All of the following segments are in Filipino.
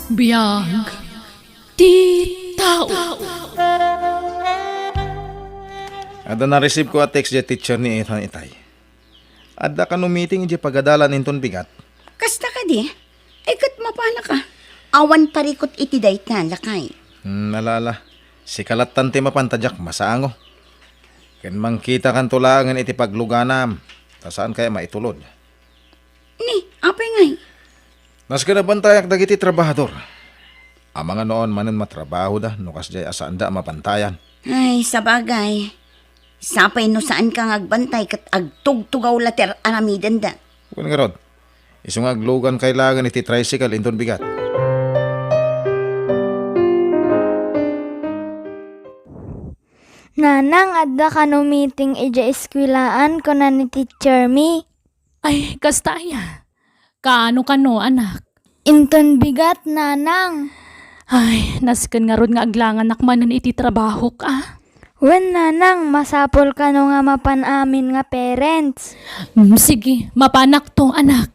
Biyag ti tao. Ada na-receive ko a text di teacher ni Ethan Itay. Ada ka no meeting di pagadalan inton bigat. Kasta ka di? Kat mapala ka. Awan parikot iti daytan lakay. Nalala. Si kalatan ti mapantadyak masango. Ken mangkita kan tulangan iti pagluganam. Tasaan kaya maitulod. Ni, apay ngay? Nas ka na bantayak dagiti trabahador. Ang mga noon manan matrabaho da, nukas jay asaan da mapantayan. Ay, sabagay. Sapay no saan ka ngagbantay kat agtugtugaw later aramidan da. Kung nga rod, isang aglugan kailangan iti tricycle inton bigat. Nanang, adda ka no meeting ija eskwilaan ko na ni teacher mi. Ay, kastaya. Kaano ka no, anak? Inton bigat, nanang. Ay, nasken nga rod nga aglangan nakmanan iti trabaho ka. Wen, nanang, masapol ka no nga mapan amin nga parents. Sige, mapanak to, anak.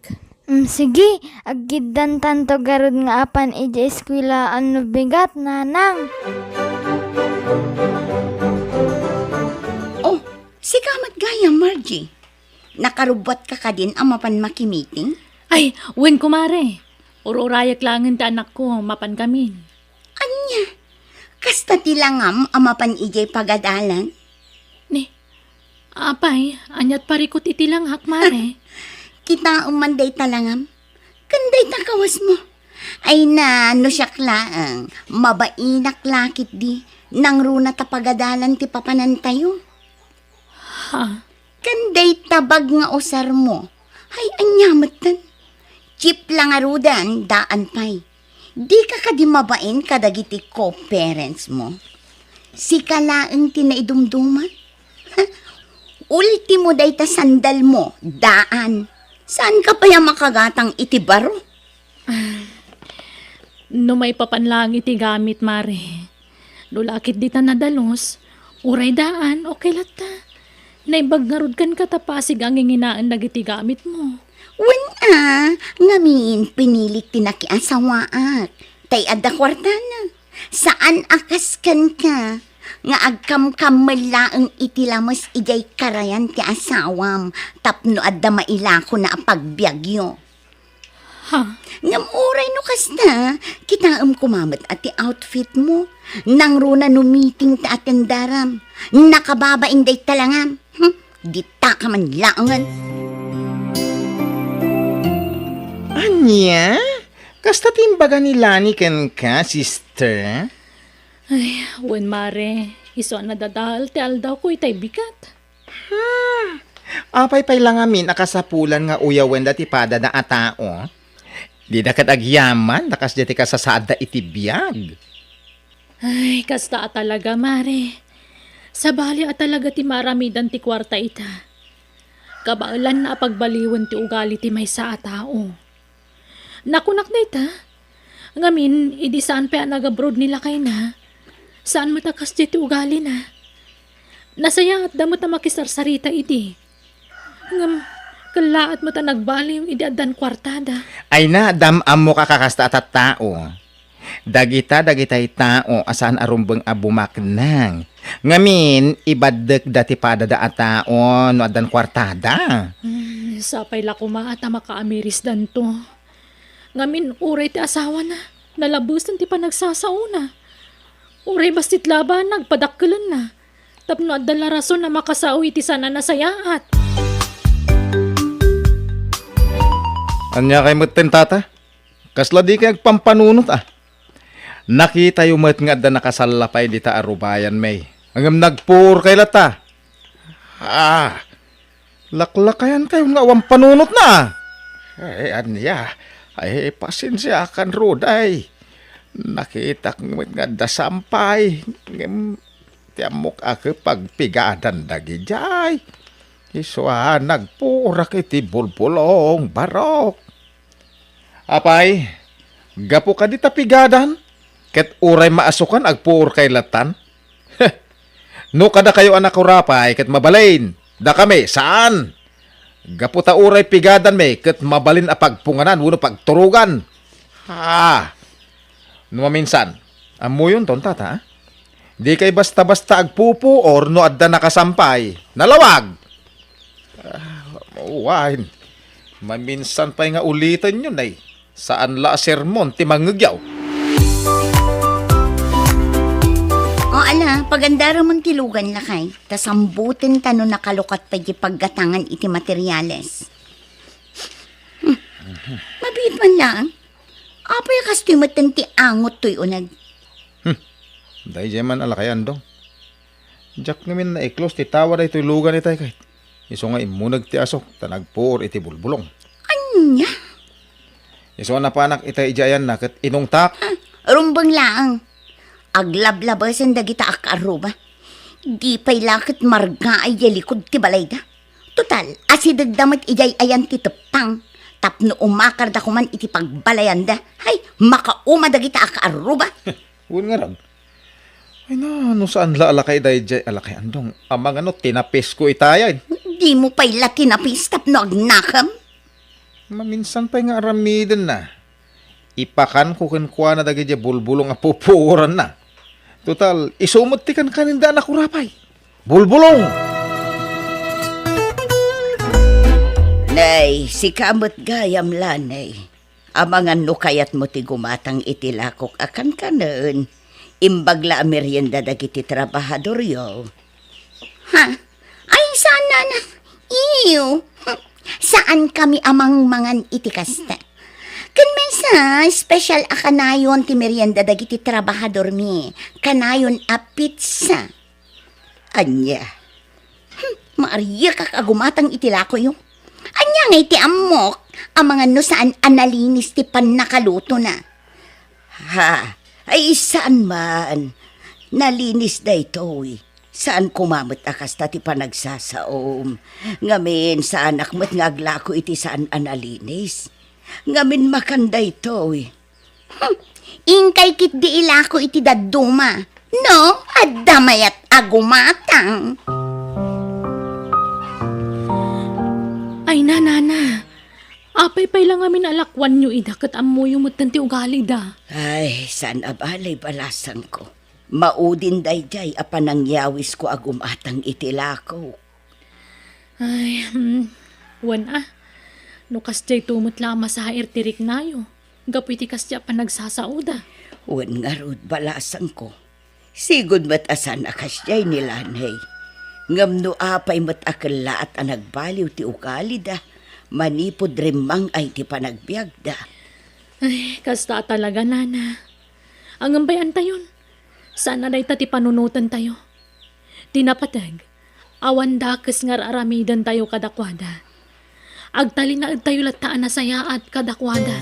Sige, aggidan tanto garod nga apan ija eskwilaan no bigat, nanang. Oh, si kamat gaya, Margie. Nakarubot ka din ang mapan makimiting? Ay, wen kumare. Uro-urayak langin ta anak ko, mapan kamin. Anya, kasta tilangam ang mapan ijay pagadalan? Ni, apay, anyat parikot iti lang hakmare. Kita umanday talangam. Kanday takawas mo. Ay na, no siya klaang, mabainak lakit di, nang runa ta pagadalan ti papanan tayo. Ha? Kanday tabag nga usar mo. Ay, anyamatan. Chip lang arudan, daan pay. Di ka kadi mabain kadagiti co-parents mo. Si kalaang tinaidumduman. Ultimo day ta sandal mo, daan. Saan ka pa yung makagatang itibaro? No may papanlang iti gamit, mare. Lulakit di ta nadalos, uray daan, okay lata. Naibag nga rod kan katapasig ang inginaan nagiti gamit mo. Wen ngamin pinilik tinakiasawaat. Tay adda kwartana. Saan akaskan ka? Nga agkam-kam malaang itilamas ijay karayan ti asawam. Tapno adda mailako na apagbiagyo. Ha? Ngam oray no kasta, kitaam kumamat at ti outfit mo. Nang runa no meeting ta atendaram. Nakababa inday talangam. Dita ka man laangan. Anya? Kasta timbaga ni Lani ken ka, sister? Ay, wen mare, iso na dadahal ti aldaw ko itay bigat. Apay pay lang amin akasapulan nga uyawen dati pada na atao. Di dakat agyaman, nakas dati ka sasaad da itibiyag. Ay, kasta talaga, mare. Sa bali talaga ti maramidan ti kwarta ita. Kabailan na pagbaliwan ti ugali ti may sa tao. Nakunak na ita. Ngamin, idi saan pa nag-abroad nila kay na. Saan matakas ti ugali na. Nasaya at damot na makisarsarita idi. Ngam, kalaat mo ta nagbali yung idi adan kwartada. Ay na, damam mo kakakasta at tao. Dagitay tao asaan arumbeng abumaknang. Ngamin, ibadek dati pada da tao no adan kwartada. Sapay la kumaata makaamiris dan to. Ngamin, uray ti asawa na. Nalabusan ti pa nagsasauna. Uray bastit laban, nagpadakkelan na. Tapno at dala rason na makasawi ti sana nasayaat. Anya kay mutten tata? Kasla di kay agpampanunot Nakita yung mat nga da nakasalapay di ta arubayan may. Hanggang nagpur kay lata. Laklakayan kayo nga awang panunot na. Ay, anya. Ay, pasensya kan roday. Nakita kong nga dasampay. Tiamok ako pagpigadan dagi jay. Iswa nagpurak iti bulbulong barok. Apay, gapo ka di tapigadan. Ket uray maasukan agpuor kay latan. No kada kayo anak urapay ket mabalain. Da kami saan? Gaputa uray pigadan me ket mabalin a pagpunganan wenno pagturugan. Numaminsan, amo yun ton tata, ha? Di kay basta-basta agpupo or no adda nakasampay. Nalawag! Mauwain. Maminsan pa nga ulitan yun ay. Saan la sermon ti mangagyaw? O ala, pagandara mong tilugan lakay, tasambutin tano nakalukat pa di paggatangan iti materyales. Mabit man lang. Apay kastimatan ti angot to'y unag. Dahil dyan man alakayan dong. Jack namin na iklos ti tawa da ito'y lugan itay kahit. Iso nga imunag ti asok, tanagpoor iti bulbulong. Anya? Iso na panak itay ijayan na kat inong tak. Rumbang lang. Aglablabasan dagita akaruba. Di pa'y lakit marga ay yalikod ti balay da. Total, asidagdamat ijay ayan ti tepang. Tapno umakar da kuman iti pagbalayan da. Hay, makauma dagita akaruba. Huwag nga rag. Ay na, ano saan la alakay dahi jay alakay andong. Amang ano, tinapis ko itayan. Di mo pa'y latinapis tapno agnakam. Maminsan pa nga aramidan na. Ipakan ko kinkwa na dagi jay bulbulong nga pupuran na. Total, isumot ti kan kaninda na kurapay. Bulbulong! Nay, si kamot gayam lanay. Amangan no kayat mo ti gumatang itilakok akan kanon. Imbagla a merienda dagiti trabahador yo. Ha? Ay, sana na. Iyo. Saan kami amang mangan itikasta? Kan may sa special a kanayon ti merienda dagiti trabahador mi. Kanayon a pizza. Anya. Maariya kakagumatang itilako yo. Anya nga iti amok. Ang mga no saan analinis ti pan nakaluto na. Ha? Ay, saan man? Nalinis da ito eh. Saan kumamot akas ta ti panagsasaom? Ngamin, saan akmat ngaglako iti saan analinis? Ngamin makanda ito eh. Ingkay kit di ilako iti daduma. No, adamayat agumatang. Ay na. Apay lang amin alakwan nyo idakat amo yung mutan ti ugali da. Ay, saan abalay balasan ko? Maudin dayjay apanangyawis ko agumatang itilako. Ay, wan Nukas jay tumot lang masahair tirik nayo. Gapuiti kas jay panagsasauda. Wan nga rod balasan ko. Sigod mat asan akas jay nilanay. Ngam no apay mat akala at anagbaliw ti ugali da. Manipod rimang ay ti panagbiag da. Ay, kasta talaga, nana. Ang ambayan tayon. Sana day ti panunutan tayo. Tinapatag, awan dakes nga aramidan tayo kadakwada. Agtali na tayo lataan na saya at kadakwada.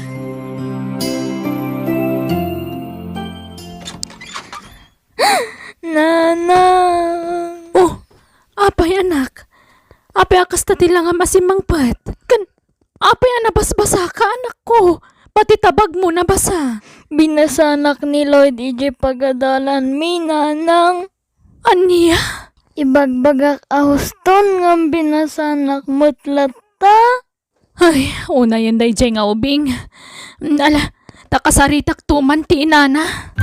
Nana. Oh, apay anak. Apay akas tati lang ang masimang pat. Apay anabas-basa ka anak ko. Pati tabag mo nabasa. Binasanak ni Lloyd ije pagadalan mi nanang. Aniya? Ibagbagak ahuston ngam binasanak mutlata. Ay, una yan day jay nga ubing. Ala, takasaritak tuman ti inana.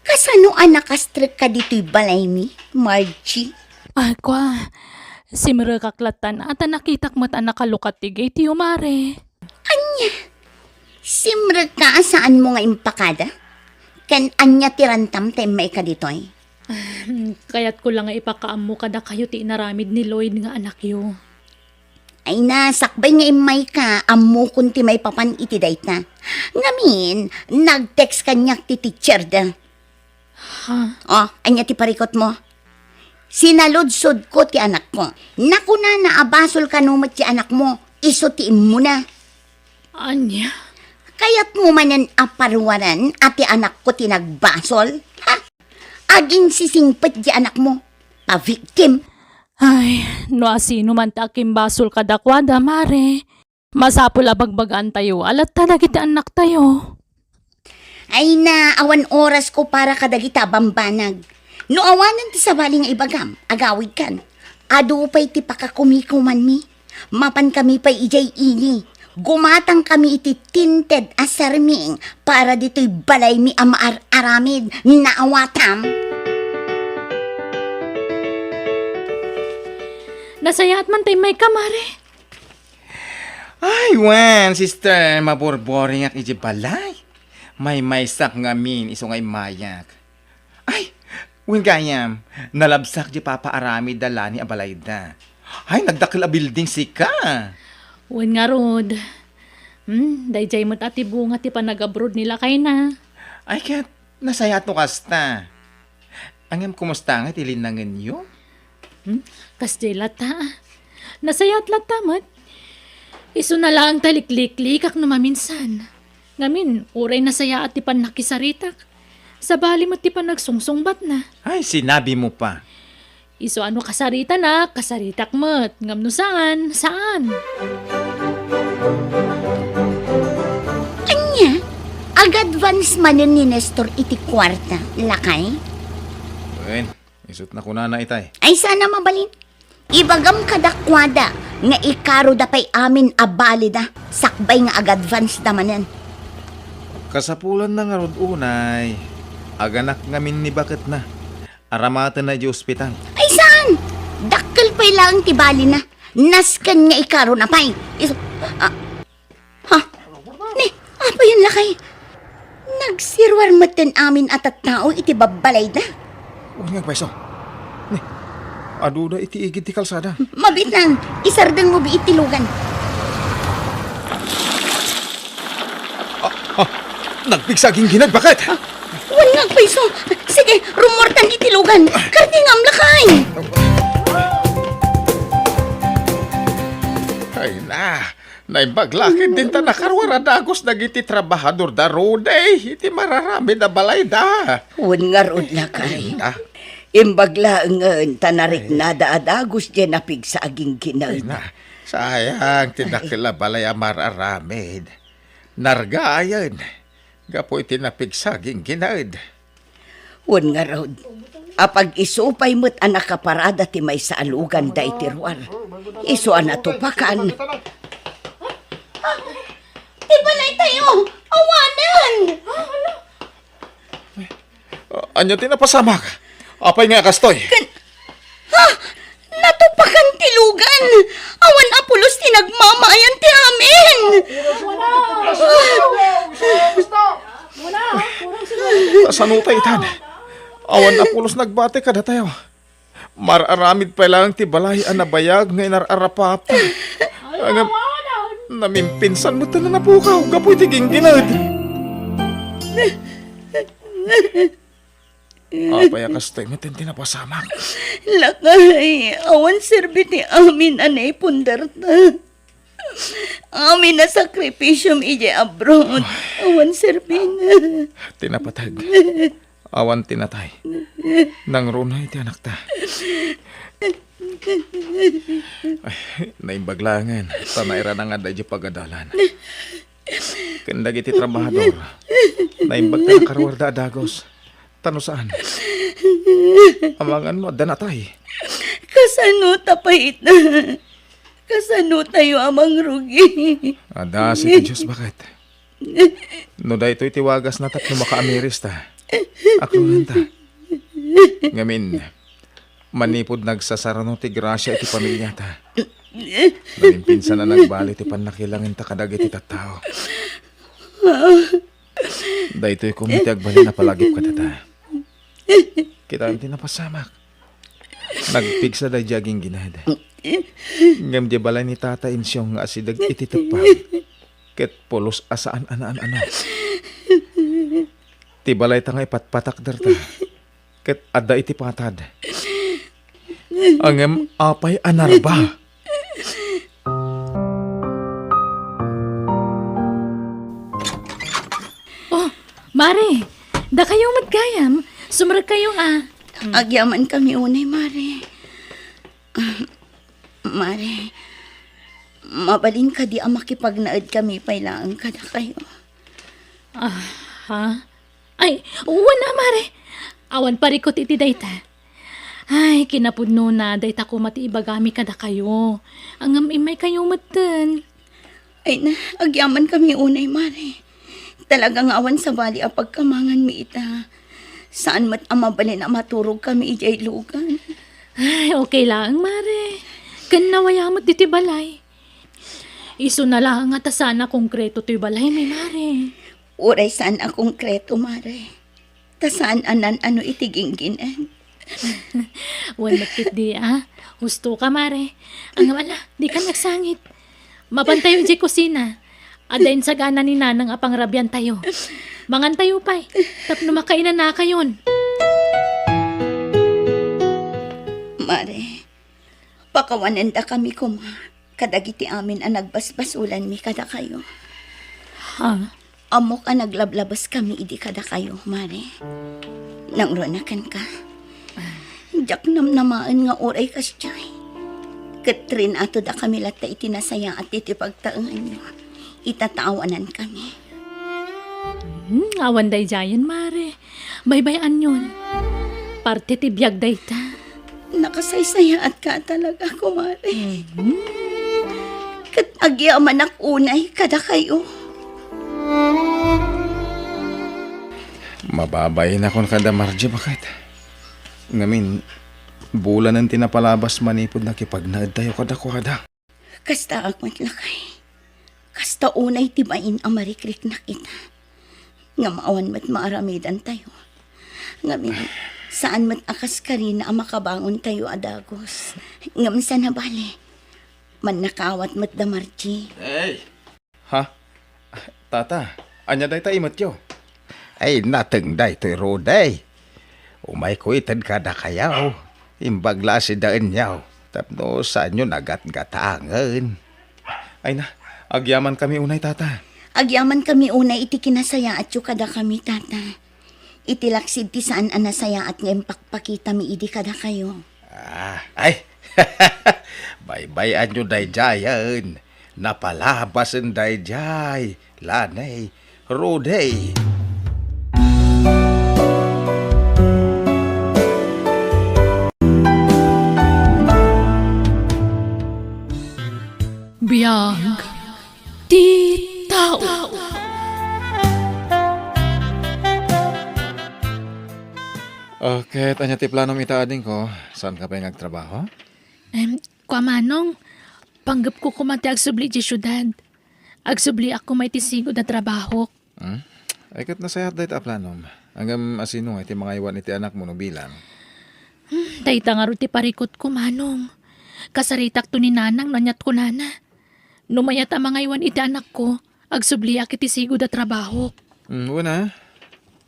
Kasano anak astrik ka dito'y balay mi, Margie? Ay, kwa. Si Mirakaklatan at nakitak mat anak kalukat ti gay ti umare. Simrag ka saan mo nga impakada? Ken anya tirantam tayo may ka dito'y? Kaya't ko lang nga ipakaam mo kada kayo ti inaramid ni Lloyd nga anak yo. Ay na, sakbay nga imay ka, amo kunti may papan iti dayta. Ngamin, nag-text kanyak ti teacher da. Ha? Oh, anya ti parikot mo. Sinaludsod ko ti anak ko. Naku na, naabasol ka numat ti anak mo. Iso ti mo na. Anya? Kaya't mo manan aparwaran at ti anak ko tinagbasol. Ha? Aging sisingpit ti anak mo. Pa-victim. Ay, no asino man ta kimbasol kadakwada, mare. Masapul abagbagaan tayo, alat ta dagiti anak tayo. Ay na, awan oras ko para kadagita bambanag. No awanan ti sabali nga ibagam, agawid kan. Ado pa'y ti pakakumikuman mi. Mapan kami pa'y ijay ini. Gumatang kami iti tinted asarming para dito'y balay mi aramid na awatam. Nasayat man tay may kamare. Ay, wan, sister, maborboring ak iti balay. May maysak ngamin iso ngay mayak. Ay, win gayam, nalabsak di papa arami dala ni abalay da. Ay, nagdakil a building sika. Wen nga rod. Dayjay mo't ati bunga ti panag-abroad nila kay na. Ay, kat, nasayat no kasta. Angam, kumusta nga tilinangan yun? Kasjay lata. Nasayat lata mat. Iso na lang taliklik-likak no maminsan. Ngamin, uray nasaya at ti pan nakisaritak. Sa bali mo ti pan nagsungsungbat na. Ay, sinabi mo pa. Iso ano kasarita na, kasaritak mo't. Ngam no saan? Saan? Anya, ag-advance manin ni Nestor iti kwarta, lakay? Wen, isut na kuna na itay. Ay sana mabalin. Ibagam kadakwada nga ikaro da pay amin abalida. Sakbay nga ag-advance damanan. Kasapulan na nga rod unay. Aganak ngamin ni bakit na. Aramatan na di ospital. Ay saan? Dakkel pay lang tibali na. Naskan nga ikaro na pay. Ha? Ni, apa yun lakay? Nagsirwar matin amin at tao iti babalay na. Huwag nga pweso. Ni, adu na iti igid ti kalsada. Mabitan, isardang mo bi itilugan. Nagpigsaging ginag, bakit? Wala nga paiso. Sige, rumortan itilugan. Kardingam lakay. Ay na, naibaglakid din ta nakarwara dagos nagiti trabahador da road iti mararami da balay da. Wan nga rod lakay. Na, Imbagla nga tanarik na daadagos dyan napig sa aging ay kinag. na, sayang tinakila balay amararamid. Nargayan, gapo iti napigsaging ginaid. Wan nga rod. Apag isupay mo't anak kaparada ti may sa alugan da itirwar. Iso anatupakan. Ibalay tayo! Awanan! Anya tinapasamak? Apay nga kastoy? Natupakan tilugan! Awan apulos tinagmamayan ti amin! Sanutay tan. Awan apulos nagbate kada tayo. Mararamid pa lang ti balay anabayag ngay nararapapa. Ang namimpinsan mo na napukaw. Gapoy ti ginginad. Apay akastoy mo tinapasamak. Lakay, awan serbi ti amin anay pundarta. Amin na sakripisyom ije abroad. Awan serbi na. Tinapatag. Awan tinatay. Nang runay ti anak ta. Ay, naimbaglangan. Tanaira na nga dadyo pagadalan. Kandag iti trabahador. Naimbag ta karwarda dagos. Tano saan? Amangan mo, danatay. Kasano tapait na. Kasano tayo amang rugi. Ada si ti Diyos bakit? No da ito'y tiwagas na tatlo makaamiris ta. Akluhan ta. Ngamin, manipod nagsasarano ti grasya iti pamilya ta. Namimpinsan na nagbali ti panakilangin ta kadag iti tattao. Da ito'y kumiti agbali na palagip ka ta. Kita ang tinapasamak. Nagpigsa da jaging ginada. Ngam di balay ni tata insyong nga asidag iti tagpa. Ket polos asaan anaan-ano. Ti balay ta ngay patpatak darta. Ket adda iti patad. Angem apay anarba. Oh, Mare, da kayong magkayam. Sumarag kayong Agyaman kami unay, Mare. Mare, mabalin ka di makipagnaad kami pailangan ka na kayo. Ha? Ay, wala Mare. Awan parikot iti dayta. Ay, kinapudno na dayta ko mati ibagami kada kayo. Angam imay kayo matan. Ay na, agyaman kami unay, mare. Talagang awan sa bali ang pagkamangan mi ita. Saan mat amabali na maturog kami ijay lugan. Ay, okay lang, mare. Kan nawayamot diti balay. Iso na lang nga ta sana konkreto to'y balay, may mare. Uray saan akong kreto, mare. Ta saan anan ano itigingginan. Wan magkit di, Husto ka, mare. Ang wala, di ka nagsangit. Mapantayo di kusina. Adain sa gana ni nanang apang rabyan tayo. Mangan tayo pa'y. Tapno makainan na kayon. Mare, pakawanan da kami kuma. Kadagiti amin ang nagbasbasulan mi kada kayo. Ha? Amok ang naglablabas kami idi kada kayo, mare. Nang ronakan ka. Jak namnamaan nga oray kas jay. Katrin ato da kami lata itinasaya at itipagtaangan nyo. Itataawanan kami. Awan day jayan, mare. Baybayan yun. Parte ti biyag day ta. Nakasaysaya at ka talaga, kumare. Kat agyaman ak unay kada kayo. Mababay na kon kada Margie, bakit? Ngamin, bulan ang tinapalabas manipod na kipagnaad tayo kada. Kasta akmat lakay. Kasta unay tibain ang marikrik na kita. Nga maawan mat maaramidan tayo. Ngamin, saan mat akas ka rin na ang makabangon tayo adagos. Ngam sa nabali. Man nakawat mat da Margie. Hey! Ha? Tata, anya day tayo matyo? Ay, nateng day to'y roday. Umay ko itad kada kayaw. Imbagla si daan yaw. Tapno sa nyo nagat-gatangan. Ay na, agyaman kami unay, tata. Agyaman kami unay iti kinasaya at kada kami, tata. Itilaksid ti saan anasaya at ngayon pakpakita mi idi kada kayo. Ay, baybayan nyo day jayan. Napalabasan day jay. Lanay, roday. Biyag. Ti tao. Okay, tanya ti plano itaading ko. Saan ka pa yung agtrabaho? Kuamanong, panggap ko kumati agsubli di syudad. Agsubli ako may tisigo na trabaho. Ay kat nasayat dahi ta planom. Hanggang asino nga iti mga iwan iti anak mo no bilang. Dayta nga ruti parikot ko, manong. Kasaritak to ni nanang nanyat ko nana. Numayat ang mga iwan iti anak ko, agsubli ak iti sigo da trabaho. Una,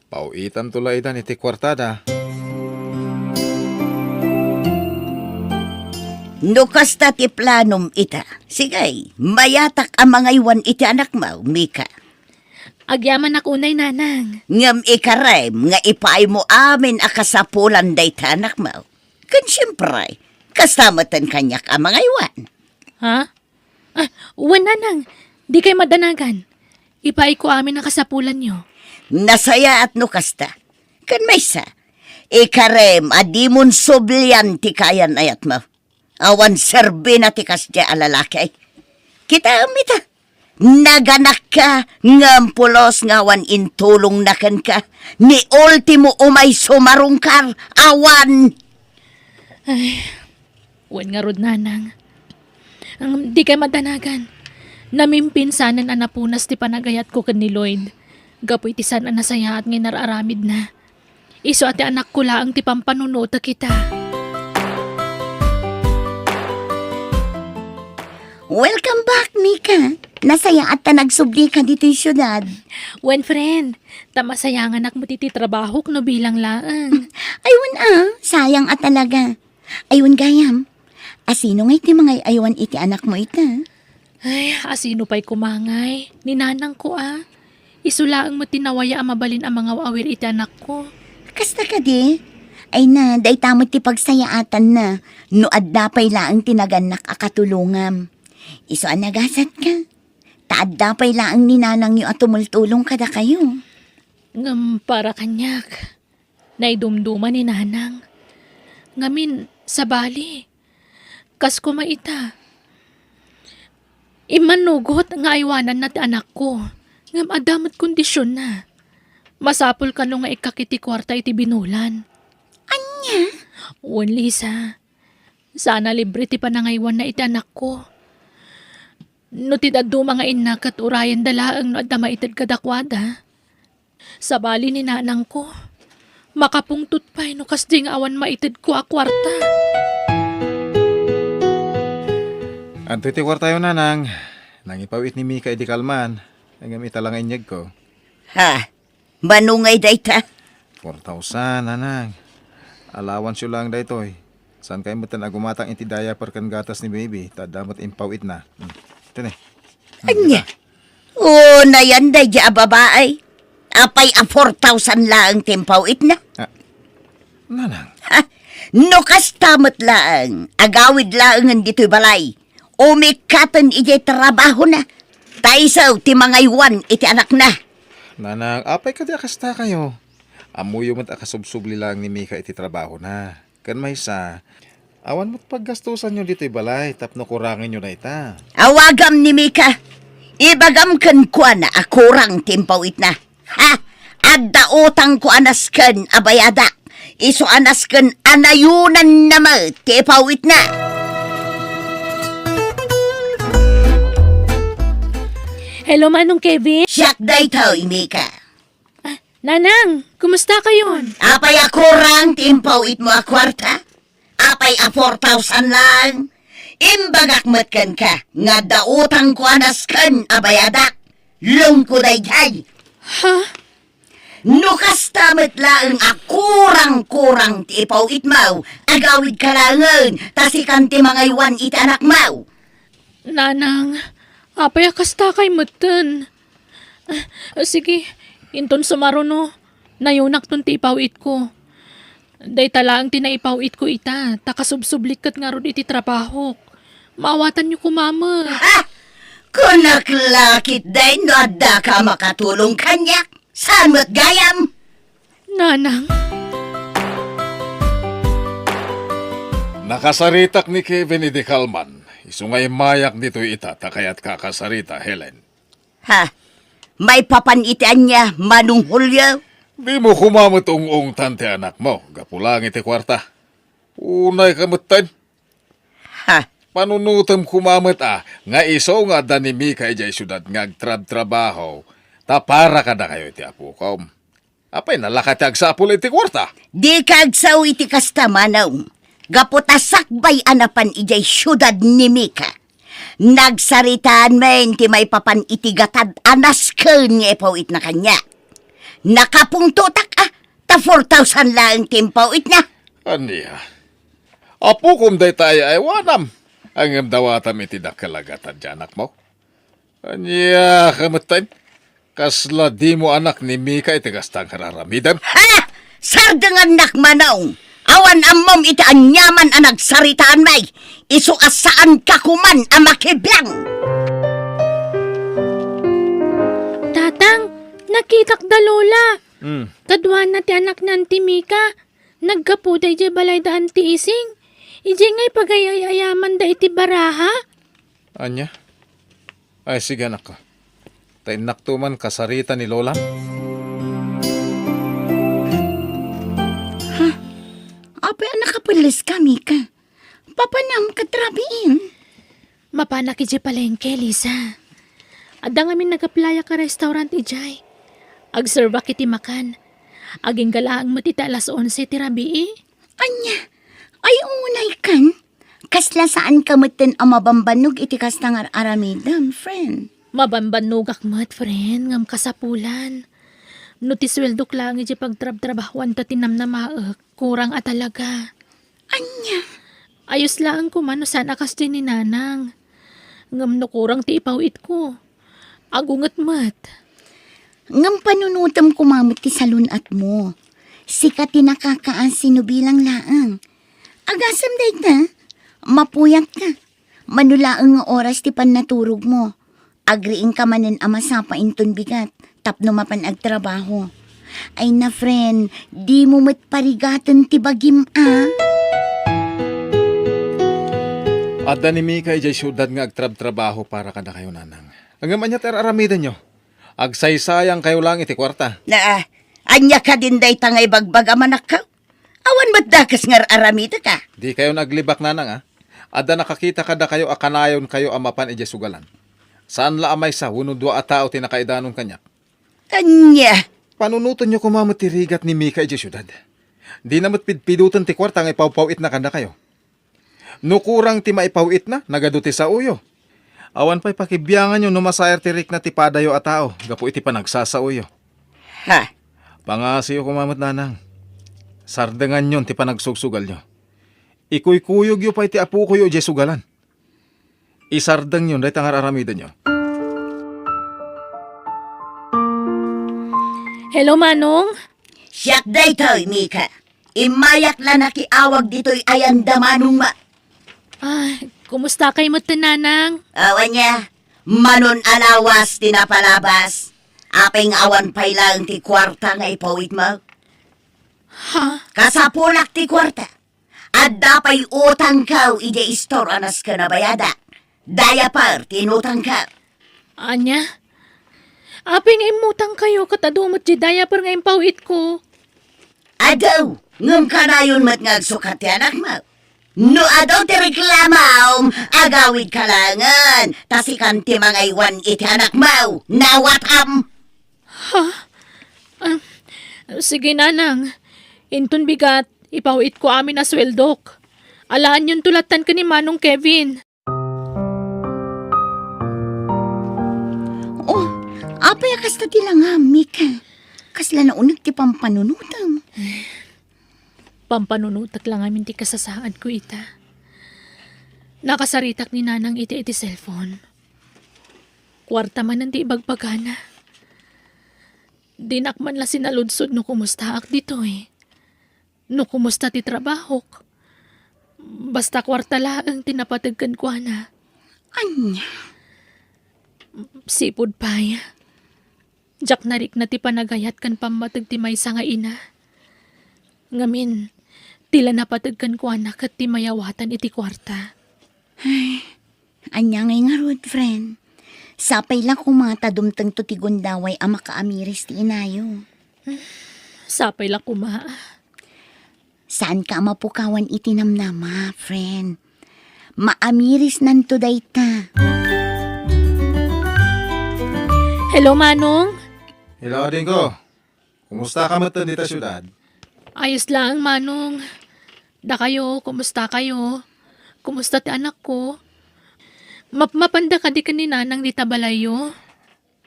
pauitan tulay itan iti kwartada. Nukas ta ti planom ita. Sigay, mayatak ang mga iwan iti anak mo, Mika. Agyaman ako unay nanang. Ngam ikarem, nga ipaay mo amin akasapulan day ta anak mo. Kan siyempre, kasamatan kanyak ang mga iwan. Ha? Uwan nanang, di kay madanagan. Ipaay ko amin ang kasapulan nyo. Nasaya at nukas ta. Kan may sa, ikarem, adimon sublian ti kayan ayat mo. Awan serbi na ti kasya alalaki. Kita amita. Naganak ka, ngampulos ngawan intulong nakan ka. Ni ultimo umay sumarungkar, awan. Uwan nga rod nanang. Di kay madanagan. Namimpinsanan ang napunas ti panagayat ko kan ni Lloyd. Gapoy ti san ang nasaya at ngay nararamid na. Iso ati anak ko laang ti pampanunota kita. Welcome back, Mika. Nasaya at ta nagsubli ka dito yung syudad. Wen friend, tamasayangan anak mo titi trabaho no bilang laang. Aywan sayang at talaga. Aywan gayam. Asino nga iti mga aywan iti anak mo ita? Ay, asino pa'y kumangay. Ninanang ko Isulaang mo tinawaya ang mabalin ang mga awir iti anak ko. Kasta ka di? Ay na, day tamot ti pagsayaatan na. No adda pa'y laang tinaganak akatulungam. Iso anagasat ka. Taadda pa'y laang ninanang yu at tumultulong kada kayo. Ngam para kanyak. Naidumduman ni nanang. Ngamin, sa bali. Kas ko maita. Imanugot nga aywanan na ti anak ko. Ngam adamat kondisyon na. Masapol ka nung nga ikakiti kwarta iti binulan. Anya? Uwan, Lisa. Sana libre ti panangaywan na iti anak ko. No ti daddo mga ina kat urayan dalaang no adda maitid kadakwada. Sa bali ni nanang ko. Makapungtut pa'y no kasding awan maitid ko a kwarta. Anto iti kwartayo nanang. Nangipawit ni Mika iti kalman. Ang gamita lang inyag ko. Ha? Manungay dayta? 4,000 nanang. Allowance yun lang daytoy. Saan kayo matan agumatang iti diaper kan gatas ni baby. Tadamat impawit na. Ito na. Anya? Oo, na yan day di babae. Apay a 4,000 lang timpawit na. Nanang. Ha? No kastamot lang. Agawid lang ang dito'y balay. Umikatan iti trabaho na. Taisaw ti mga iwan iti anak na. Nanang, apay ka di akasta kayo. Amuyo mo't akasubsubli lang ni Mika iti trabaho na. Kan may sa, awan mo't paggastusan nyo dito'y balay, tapno kurangin nyo na ita. Awagam ni Mika. Ibagam kan kwa na akurang timpawit na. Ha? Adda utang ko anasken abayada. Iso anasken anayunan na mo tipawit na. Hello, Manong Kevin. Siyak dayto, Mika. Nanang, kumusta kayon? Apay akurang timpawit mo a kwarta. Apay a 4,000 lang. Imbagak matkan ka. Nga dautang ko anasken abayada. Lungko day. Ha? Nukas tamat lang akurang-kurang ti ipawit mo. Agawid ka langan. Tasikan ti mga iwan iti anak mo. Nanang, apay akasta kay matan. Sige, inton sumaro no. Nayunak ton ti ipawit ko. Day talaang tinaipawit ko ita. Takasubsublikat nga ron iti trabaho. Maawatan niyo ko, mama. Ha? Kunaklakit day no adda ka makatulong kanyak. Saan mo't gayam? Nanang, Nakasaritak ni Kevin iti Kalman. Isungay mayak dito ita, takayat kakasarita, Helen. Ha? May papanitian niya, Manong Julio? Di mo kumamot ung tante anak mo, gapulang iti kwarta. Unay kamutan, Ha? panunutam kumamot nga iso nga danimi kay jay syudad ngagtrab-trabaho, tapara ka na kayo iti apukom. Apay nalakatag sa apul iti kwarta. Di kagsaw iti kasta manaw. Gaputasakbay anapan ijay syudad ni Mika. Nagsaritaan men ti may papan itigatad anas ken nga ipawit na kanya. Nakapungtutak ta 4,000 lang timpawit na. Aniya, apukom day tayo ay wanam. Ang dawatam iti dakalagatan dyan anak mo. Aniya, kamutan. Kasla di mo anak ni Mika iti gastang kararamidan. Ha! Sardangan nakmanaw. Awan amom iti anyaman ang nagsaritaan may. Isu asaan kakuman ang makiblang. tatang, nakitak da lola. Kadwan na ti anak nan ti Mika. Nagkapuday di balay daan ti ising. Ije ngay pagayayaman da iti baraha. Anya? Ay, sige anak ko. Tainak tuman kasarita ni Lola. Apa nakapulis ka, Mika? Papanam katrabiin. Mapanak ije palengke, Lisa. Adda ngamin nagaplaya ka restaurant ijay. Agserba kiti makan. Aging galaang mo tita alas 11 ti rabii. Anya, ay unay kan. Kasla saan kamutin ang mabambanog iti kastangar aramidam, friend. Mabambanugak mat, friend, ngam kasapulan. No ti sweldo lang ije pagtrab-trabahuan ta tinam na maek. Kurang atalaga. Anya, Ayos lang ko man, no sana kas din ni nanang. Ngam no kurang ti ipawit ko. Agungat mat. ngam panunutam kumamot ti salunat mo. Sikat ti nakakaan sinubilang laang. Agasam day ta, mapuyat ka. Manulaang nga oras ti pannaturog mo. Agriing ka manen ama sa painton bigat, tapno mapan agtrabaho. Ay na friend, di mo mat parigatan ti bagim Adda ni Mika ijay syudad nga agtrab-trabaho para kada kayo nanang. Ang amanya aramidan nyo. Agsaysayang kayo lang iti kwarta. Na, anya ka din day tangay bagbag amanak ka. Awan ba't dakas nga aramida ka? Di kayo naglibak nanang Adda nakakita kada kayo akanayon kayo amapan ijay sugalan. Saan la amay sa wenno dua a tao tinakaidanon kanyak. Anya, Panunutan nyo kumamatirigat ni Mika ijay syudad. Di namat pidpidutan ti kwarta nga ipawpawit na kada kayo. Nukurang ti maipawit na, nagaduti sa uyo. Awan pa'y pakibiyangan nyo numasayar ti rik na ti padayo a tao. Gapo iti panagsasauyo. ha? Pangasiyo kumamat nanang. Sardengan yon ti panagsugsugal nyo. Ikuy-kuyog yo pa iti apu ko yo ijay sugalan. Isardeng yon dahi tangar aramidan nyo. Hello, Manong? Siyak day toy, Mika. Imayak la nakiawag dito'y ayandamanong ma. Kumusta kay mo nanang? Awan niya, manon alawas tinapalabas. Aping awan pay lang ti kwarta nga ipawit mo. Ha? Kasapulak ti kwarta. At dapay utang kaw ije istor anas ka na bayada. Daya par tinutang ka. Anya? Aping imutang kayo katadumot di diaper nga impawit ko. Adaw, ngam ka na yun mat ngagsukat ti anak mo. No adaw ti reklamaw, agawid kalangan. Tasikan ti mga iwan iti anak mo. Nawatam! Sige, nanang. Inton bigat, ipawit ko amin na sweldok. Alaan yung tulatan ka ni Manong Kevin. Oh, apay akas na tila nga, Mika. Kasla na unig ti pampanunutam. Pampanunutak lang amin ti kasasaad ko ita. Nakasaritak ni nanang iti cellphone. Kwarta man ang di ibagbagana. Dinak man la sinaludsod no kumusta ak dito eh. No kumusta ti trabahok. Basta kwarta laang tinapatagkan ko na. Anya? Sipod pay. Jak narik na ti panagayat kan pamatag ti may nga ina. Ngamin, tila napatagkan ko anak at ti mayawatan iti kwarta. Anya ngay nga road, friend. Sapay lang kung mga tadumtang to ti gundaway ang makaamiris ti inayo. Sapay lang kuma. Saan ka mapukawan itinamnama, friend? Maamiris nanto dayta. Hello, Manong. Hello din ko. Kumusta ka matan dita syudad? Ayos lang, Manong. Da kayo, kumusta kayo? Kumusta ti anak ko? Mapanda ka di kanina nang di tabalayo?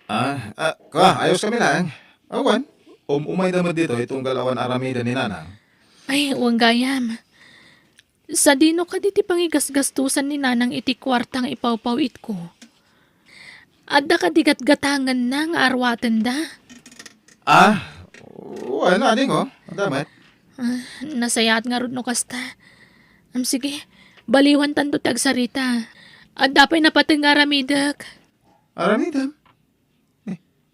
Ayos kami lang. Awan, umay damad dito itong galawan aramida ni nanang. Ay, uwang gayam. Sa dino ka di ti pangigasgastusan ni nanang iti kwartang ipawpawit ko. Adda ka di gatgatangan na nga arwatan da. Wala din ko. Damat. Nasayat nga ron no kasta. Sige, baliwan tanto tagsarita. At dapay napatang nga ramidak. Aramidam?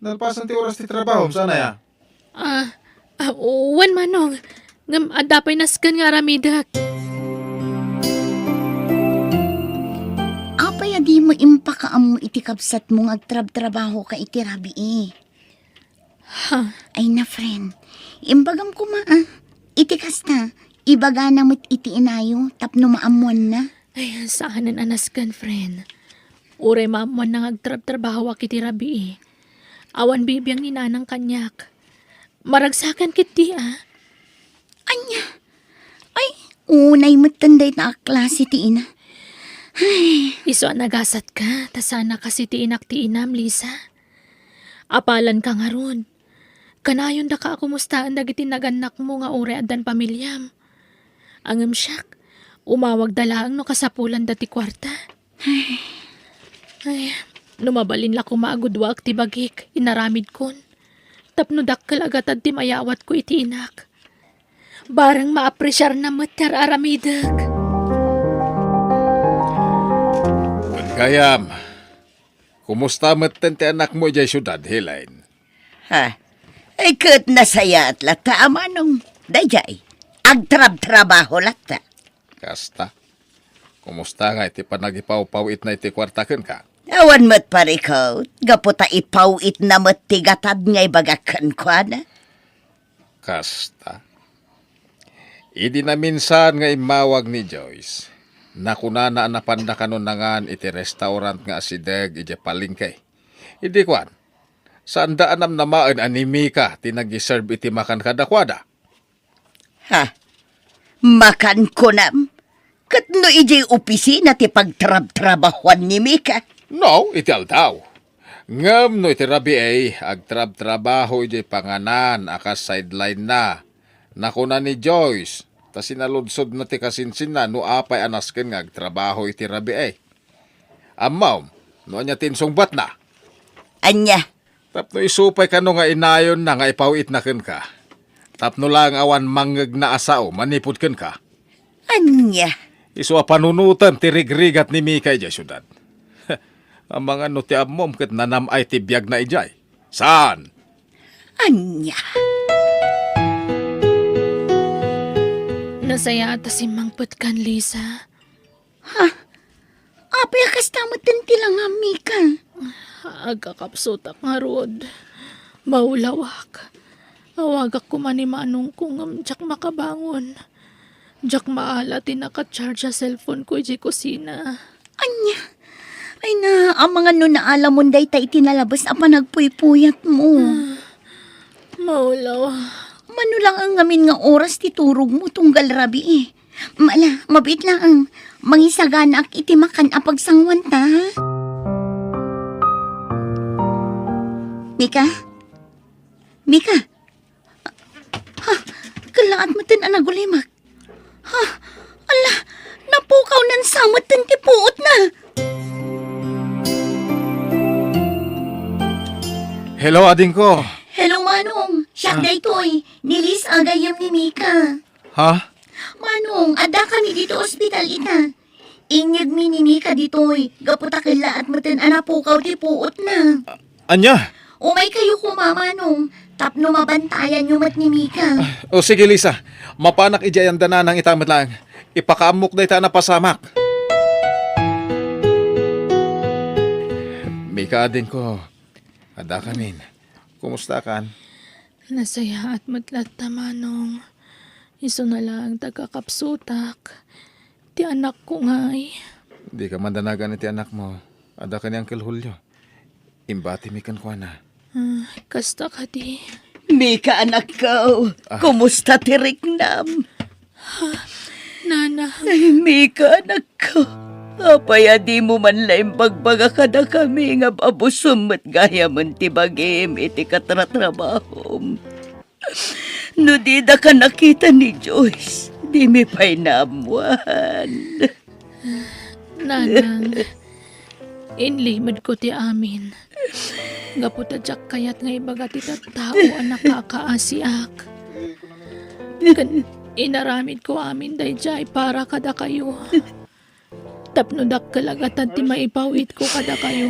Nalpasan ti oras ti trabaho. Sana ya? Uwan Manong. Ngam at dapay naskan nga ramidak. Apay adi mo impakaam mo iti kapsat mo agtrab-trabaho ka iti rabi eh. Ay na, friend. Imbagam ko iti kasta. Ibaga na mo't iti inayo. Tapno maamuan na. Ay, saanan anaskan, friend. Uray maamuan nang agtrab-trabaho akiti rabi eh. Awan bibiyang ni nanang kanyak. Maragsakan kiti Anya? Ay, unay mo't tanday na klase ti ina. Iso nagasat ka, tasana kasi ti inak ti inam, Lisa. Apalan ka nga ron. Kanayon da ka akumustaan dagiti naganak mo nga ure adan pamilyam. Angam siyak, umawag dalaang no kasapulan dati kwarta. Ay, numabalin la kumaagudwag ti bagik, inaramid kon. Tapno dakkel agatad ti mayawat ko iti inak. Barang maapresyar na matar aramidak. Gayam. Kumusta matan ti anak mo jay syudad, Helaine? Ay, kat nasaya at lata, manong. Dayjay, agtrab-trabaho lata. Kasta. Kumusta nga iti panagipaw-pawit na iti kwartaken ka? Awan mo't parikaw, gaputa ipawit na mo't tigatad ngay bagakan kwa na. Kasta. Idi na minsan nga imawag ni Joyce. Nakunana na pandakanunangan iti restaurant nga asideg iti palingkay. Idi kwan. Saan daanam namaan animi ka tinagi-serve iti makan kadakwada? Ha? Makan ko nam? Katno ijay opisina ti pagtrab-trabahuan ni Mika. No, iti aldaw. Ngam no iti rabi ay agtrab-trabaho iti panganan akas sideline na. Nakuna ni Joyce, ta sinaludsod na ti kasinsin na no apay anasken nga agtrabaho iti rabi ay. Amaw, no anya tinsungbat na. Anya, Tapno isupay ka no nga inayon na nga ipawit na ken ka. Tapno lang awan mangeg na asao, manipod ken ka. anya. Isu a panunutan ti rigrigat ni Mika ijay syudad. Ang mga no ti ammom ket nanam ay ti biyag na ijay. Saan? Anya. Nasaya ata si Mangput kan, Lisa. Apay akas tamot din tila nga, Mika. Agkakapsutak nga rod. Maulawak. Awagak ko man ni manong kung jak makabangon. Jak maala tinaka-charge sa cellphone ko iji kusina. Anya. Ay na, ang mga no naala mo day ta itinalabas na panagpuypuyat mo. Maulaw. Mano lang ang ngamin nga oras ti turog mo tunggal rabi eh. Mabit lang ang mangisaganak iti makan apag sangwan ta. Mika? Mika? Ha? Kalaat mo tin anagulimak. Ha? Ala, napukaw nan samot tin tipuot na. Hello, ading ko. Hello, Manong. Siya daytoy. Nilis agayam ni Mika. Ha? Manong, ada kami dito ospital ita. Inyag mi ni Mika ditoy. Gaputa kila at matin anapukaw ti puot na. Anya? Umay kayo kuma, Manong. Tapno mabantayan yung mat ni Mika. O sige, Lisa. Mapanak ijay ang dananang itamat lang. Ipakaamok na ita na pasamak. Mika, ading ko. Ada kamin. Kumusta kan? Nasaya at matlat ta, manong. Iso na lang tagakapsutak. Ti anak ko nga'y. Di ka mandanagan iti anak mo. Ada ka ni Uncle Julio. Imbati mi kan kwa na. Kasta ka di. Mika, anak ko. Kumusta ti Riknam? Nana, Ay, Mika, anak ko. Apaya di mo man laing pagbaga ka na kami nga abusum at gaya man ti bagim iti katratrabahom. No di da ka nakita ni Joyce, di mi pa'y namuan. nanang. Inlimad ko ti amin. Gaputa jak kayat nga ibaga ti tao ang nakakaasiak. Inaramid ko amin dayjay para kada kayo. Tapno dak kalagatan ti maipawit ko kada kayo.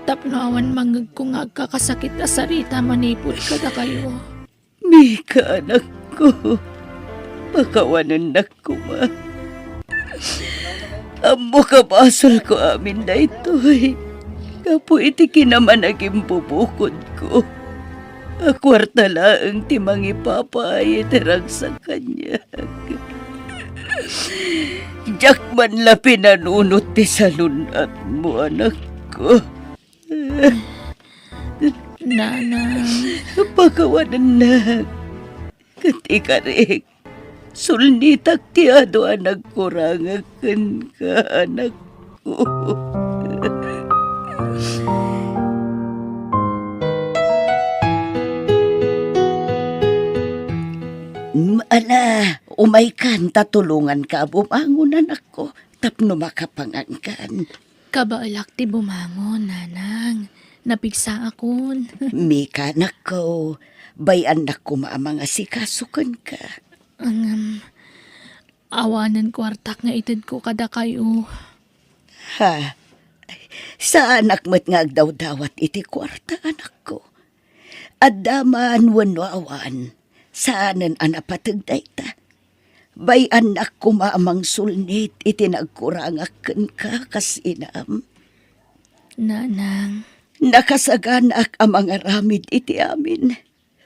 Tapno awan mangag ko nga kakasakit a sarita manipod kada kayo. Mika, anak ko. Pakawanan na ko, ma. Amo kabasol ko amin na ito'y. Kapo iti kinaman naging bubukod ko. Akwarta laang timang ipapay itirag sa kanya. Diyak man la pinanunot ti salunat mo, anak ko. Nanang, Pagawanan na. Katika rin. Sulnitak ti ado ang nagkurangakan ka, anak ko. Ala, umay kan, tatulungan ka, bumangon, anak ko. Tapno makapangangkan. kabaalak ti bumangon, nanang. Napigsa akon. Mika, anak ko. Bayan na ko maamang asikasukan ka. Ang awanan kwartak nga itid ko kada kayo. Ha? Sa anak mo't nga agdaw-dawat iti kwarta, anak ko. Adaman wano awan. Saanan anapatagday ta. Bay anak ko maamang sulnit, itinagkurangakan ka kasinam. Nanang, Nakasaganak ang mga ramid iti amin.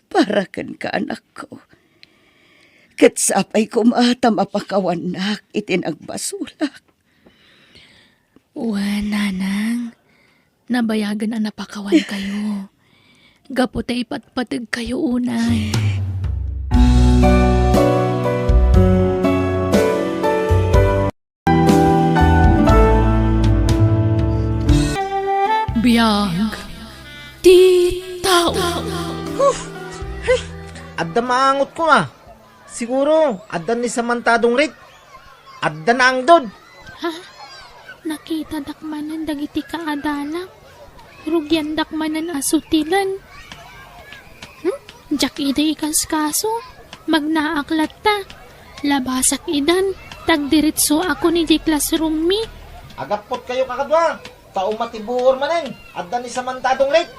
Para kan ka anak ko. Katsapay ko mata mapakawanak itinagbasulak. nanang, nabayagan na napakawan kayo. Gaputay patpatag kayo unay. Biyag, di tao. Adda maangot ko ah. Siguro, adda ni samantadong rit. Adda na ang dod. Nakita dakmanan dagiti kaadalak. Rugyan dakmanan asutilan. Jak ida ikas kaso. Magnaaklat ta. Labasak idan. Tagdiritso ako ni di classroom mi. Agapot kayo kakadwa. Tao matibuor manen. Adda ni samantadong rit.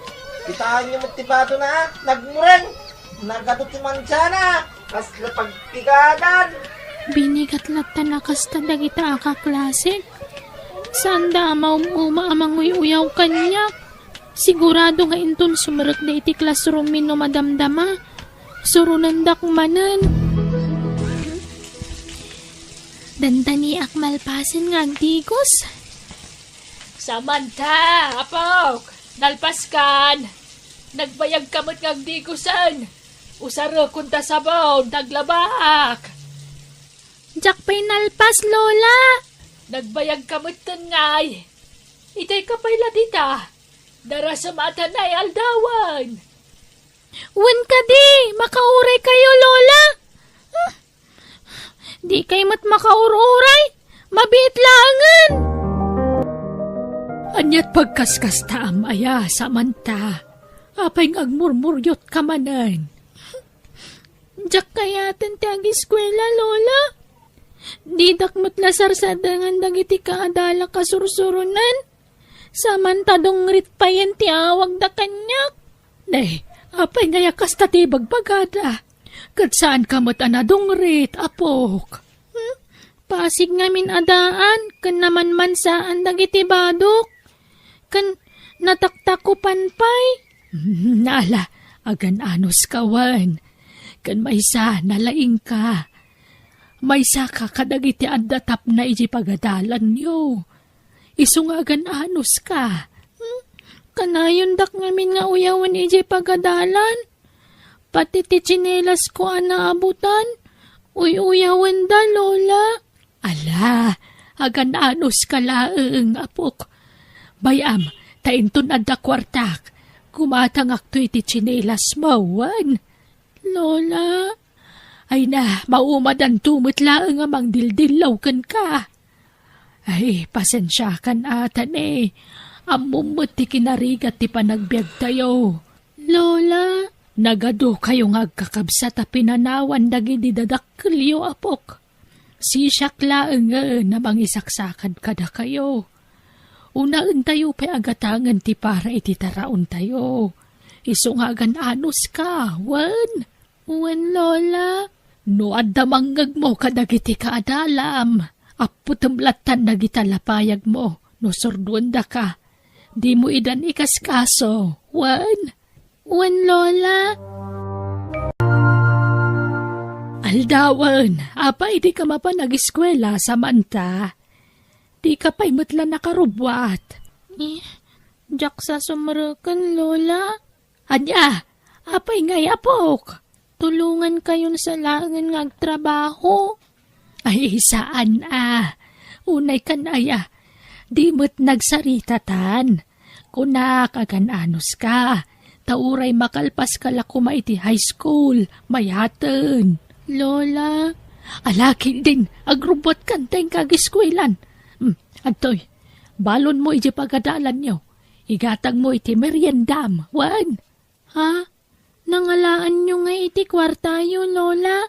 Kitaan niyo matibado na ah. Nagmureng. Nagadot si Mansyana. Kasla pagtigadan. Binigat lata na kasta dagita akaklasik. Sanda maumuma amang uyaw kanya. Sigurado nga inton sumarag na iti classroom min no madamdama. Surunandak manan. Dandani akmalpasin nga agdigos. Samantha, apok, nalpaskan. Nagbayag kamot nga agdigosan. Usara kunta sabaw, naglabak. Jak pa'y nalpas, Lola. Nagbayag kamot ngay. Itay ka pa'y ladita. Dara sa mata na'y aldawan. Wan ka di, makauray kayo, Lola. Di kay mat makaururay, mabit langan. Anyat pagkaskas taam aya samanta, apay agmurmuryot kamanan. Jak kaya tentag eskwela, Lola. Di dakmat lasar sa dangan dagiti kaadala kasursurunan. Samantadong rit pa yan ti awag da kanyak. Nay, apay ngaya kasta ti bagbagada. Kat saan kamot anadong rit, apok? Pasig ngamin adaan, kan naman mansaan dagiti badok. Kan nataktakupan pay. Nala, agan anos kawan. Kan maysa nalaing ka. Maysa ka kadagiti addatap na iji pagadalan niyo. Isungagan anos ka. Kanayon dak ngamin nga uyawan iji pagadalan. Pati ti tsinelas ko anaabutan. Uyawan da, Lola. Ala, agan anos ka laeng, apok. Bayam, tainton adda kwartak. Kumatang akto iti tsinelas mawan. Lola, ay na, maumadan tumot laeng amang dildilaw kan ka. Ay, pasensya kan atan eh. Amumot ti kinarigat ti panagbiag tayo. Lola, nagado kayo nga agkakabsat a pinanawan dagiti dadakkelyo, apok. Sisyak laeng namang isaksakad kada kayo. Unaan tayo pa'y agatangan ti para iti taraon tayo. Isungagan anos ka, wan. Wan, Lola. No adda manggag mo kadagiti kaadalam. Aputamlatan dagita lapayag mo. No sorduanda ka. Di mo idan ikaskaso. Wan. Wan, Lola. Aldawan, apay di ka mapanag-eskwela samanta. Di ka pa'y matla nakarubwat. Jak sa sumarakan, Lola. Anya, apay ngay apok. Tulungan kayon sa langan ng trabaho. Ay, saan Unay kanaya, di mo't nagsaritatan. Kunak agan anos ka. Tauray makalpas ka lakuma iti high school. Mayatan. Lola, alakin din, agrubot kanteng kagiskwelan. Antoy, balon mo iti pagadalan niyo. Igatag mo iti meriendam. Wan? Ha? Nangalaan nyo nga iti kwartayo, Lola?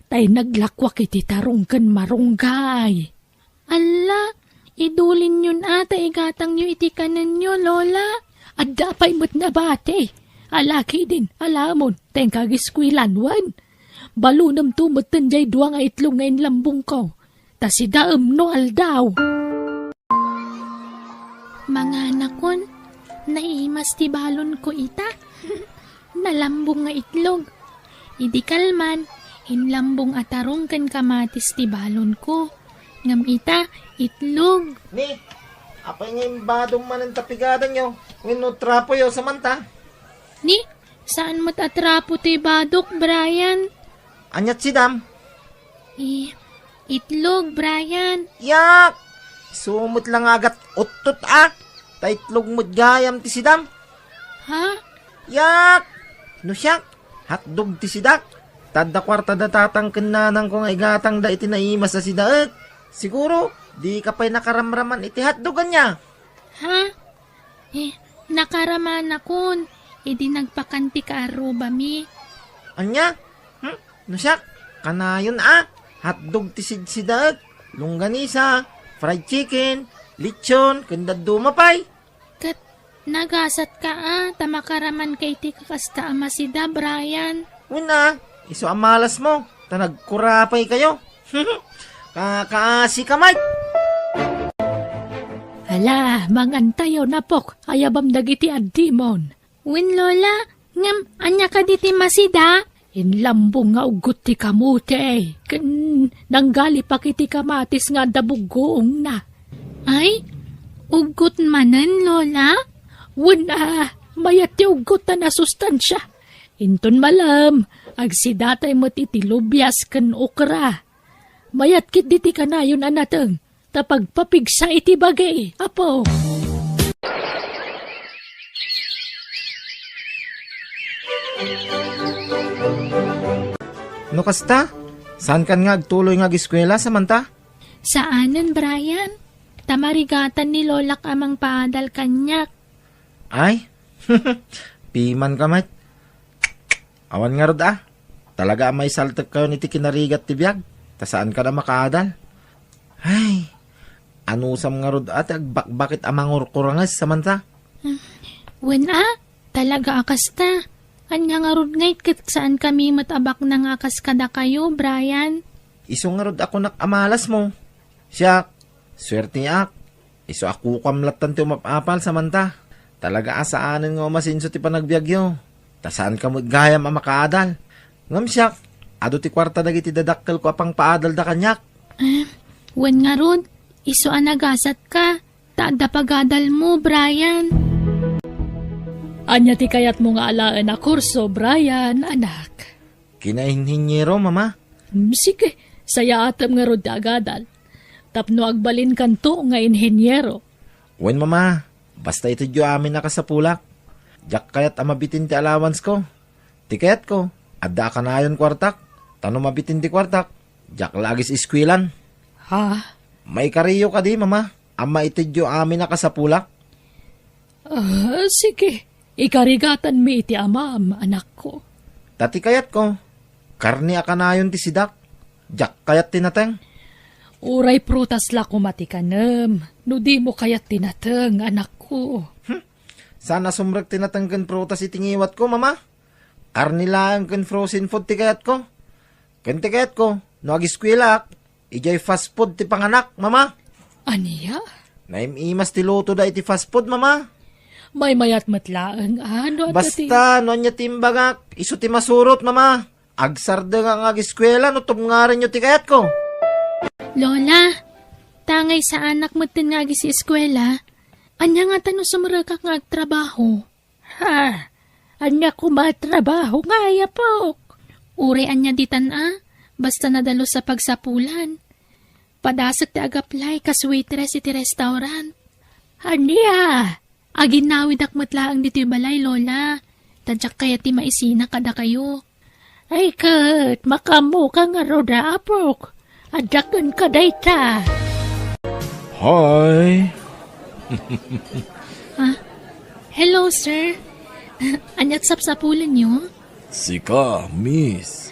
Tay naglakwak iti tarungken marunggay. Ala, idulin yun ata igatang nyo iti kanan nyo, Lola. At dapay mo't nabate. Alaki din, alamon, teng kagiskwilan, wan. balunam tumatan jay duwa nga itlog nga inlambong ko. Ta si daem no aldaw. Mga anakon, naimas ti balon ko ita. Nalambong nga itlog. Idi kalman, hinlambong atarong kan kamatis ti balon ko. Ngam ita, itlog. Ni, apay nga imbadong man ang tapigadan nyo. Winutrapo yo sa manta. Ni, saan mo't atrapo ti badok, Brian? Anyat si Dam. Itlog, Brian. Yak! Sumot lang agat utot Taitlog mo't gayam ti si Dam. Ha? Yak! No siyak, hatdog ti sidak. Tadda kwarta da tatangken nanang ko nga igatang da iti naimas sa sidaet. Siguro, di ka pa'y nakaramraman iti hatdogan niya. Ha? Nakaraman akon. Idi nagpakanti ka aruba mi. Anya? No siyak, kanayon Hatdog ti sidaet. Longganisa, fried chicken, lechon, kandad dumapay. Kat, nagasat ka tamakaraman kay ti kakasta amasida, Brian. Una, iso amalas mo. Tanagkurapay kayo. Kakaasi ka, Mike. Hala, mangantayo na pok, ayabam dagiti addimon. Win lola, ngam, anya ka diti masida? Inlambong nga ugot ti kamote. Nanggali pa kiti kamatis nga dabugoong na. Ay, ugot manan, lola? Wala, mayat ti ugot na sustansya. Inton malam, agsidatay mo ti lubyas ken okra. Mayat kit diti kanayon anateng, tapagpapigsa iti bagay, apo. No kasta? Saan kan nga agtuloy nga giskwela sa manta? Saanan, Brian? Tamarigatan ni Lolak amang paadal kanyak. Ay, piman ka, Mike. Awan nga rod Talaga may saltek kayo niti kinarigat ti biyag. Ta saan ka na makaadal? Ay, anusam nga rod bakit amang urkurangas sa manta? Wen talaga akasta. Anya nga rod ngayt kat saan kami matabak nang akas kada kayo, Brian? Iso nga rod ako nakamalas mo. Siya, swerte ak. Iso ako kamlatan ti umapapal sa manta. Talaga asaanan nga masinso ti panagbiagyo. Ta saan ka mo gayam ang makaadal? Ngam siya, ado ti kwarta dagiti dadakkel ko apang paadal da kanyak. Wen nga rod, iso anagasat ka. Taada pagadal mo, Brian. Anya ti kayat mo nga alaan na kurso, Brian, anak. Kinahinhinyero, mama. Sige, saya atam nga rod agadal. Tapno agbalin kanto nga inhenyero. Wen, mama, basta ito diyo amin nakasapulak. Diyak kayat amabitin ti allowance ko. Tiket ko, adda ka na yun kwartak. Tano mabitin ti kwartak, diyak lagis iskwilan. Ha? May kariyo ka di, mama. Ama ito diyo amin nakasapulak. Sige. Ikarigatan mi iti amam, anak ko. Tati kayat ko, karni akanayon ti sidak. Diyak kayat tinateng. Uray prutas la kumatikanem. No di mo kayat tinateng, anak ko. Sana sumrag tinatanggan prutas itingiwat ko, mama. Karni lang kan frozen food ti kayat ko. Kan ti kayat ko, no agiskwilak, ijay fast food ti panganak, mama. Aniya? Naimimas ti luto da iti fast food, mama. May mayat matlaang ano Basta, no nya timbagak, iso ti masurot, mama. Agsarda nga nga giskwela, no tumngaran nyo ti kayat ko. Lola, tangay sa anak mo tinagi si eskwela. Anya nga tanong sumuragak nga agtrabaho. Ha? Anya ko matrabaho nga yapok. Uri anya ditan basta nadalo sa pagsapulan. Padasag ti agaplay kas waitress iti restaurant. Anya? Aginawid akmatlaang dito'y balay, Lola. Tadyak kaya ti maisina kada kayo. Ay kat, makamu ka nga roda apok. Adyakan ka dayta. Hi! Hello, sir. Anyat sapsapulan niyo? Sika, miss.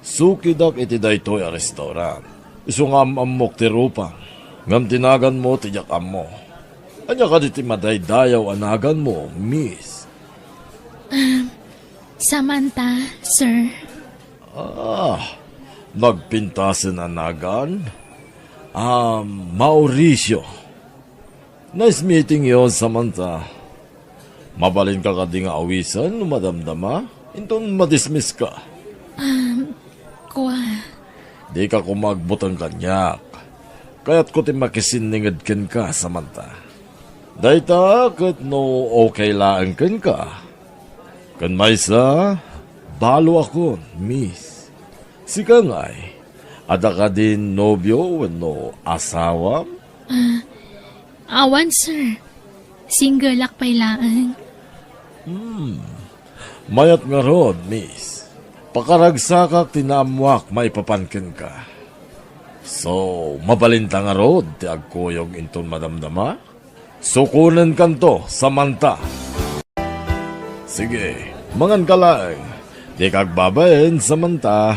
Sukidak iti daytoy a restaurant. Iso nga amok ti rupa. Ngam tinagan mo tiyak amo. Anya ka di ti madaydayaw anagan mo, miss. Samantha, sir. Nagpintasan anagan? Mauricio. Nice meeting yon, Samantha. Mabalin ka di nga awisan, madamdama? Inton madismiss ka. Kwa. Di ka kumagbutang kanyak. Kaya't ko ti makisiningad ken ka, Samantha. Dayta, kat no okay lang ken ka. Kan maysa, balo ako, miss. Sika nga'y, ada ka din nobyo no asawa? Awan, sir. Single ak pailaan. Mayat nga rod, miss. Pakaragsakak tinamwak maipapankin ka. So, mabalinta nga rod, ti agkuyog inton madamdama? Sukunan kanto, Samantha. Sige, mangan ka lang. Di kagbabayin, Samantha.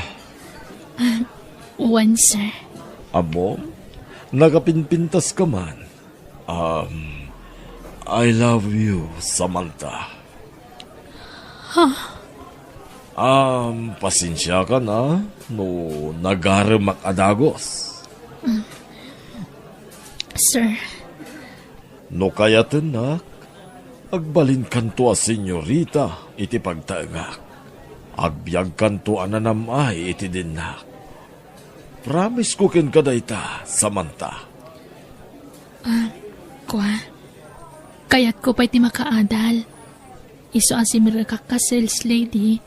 One, sir. Amo, nakapinpintas ka man. I love you, Samantha. Pasensya ka na no nagaramak adagos. Sir. No kayatan nak, agbalin kanto a senyorita iti pagtaengak. Agbyag kanto ananamay iti dinnak. Promise ko ken kadayta, Samantha. Kwa. Kayat ko pa iti makaadal. Iso asimira ka sales lady.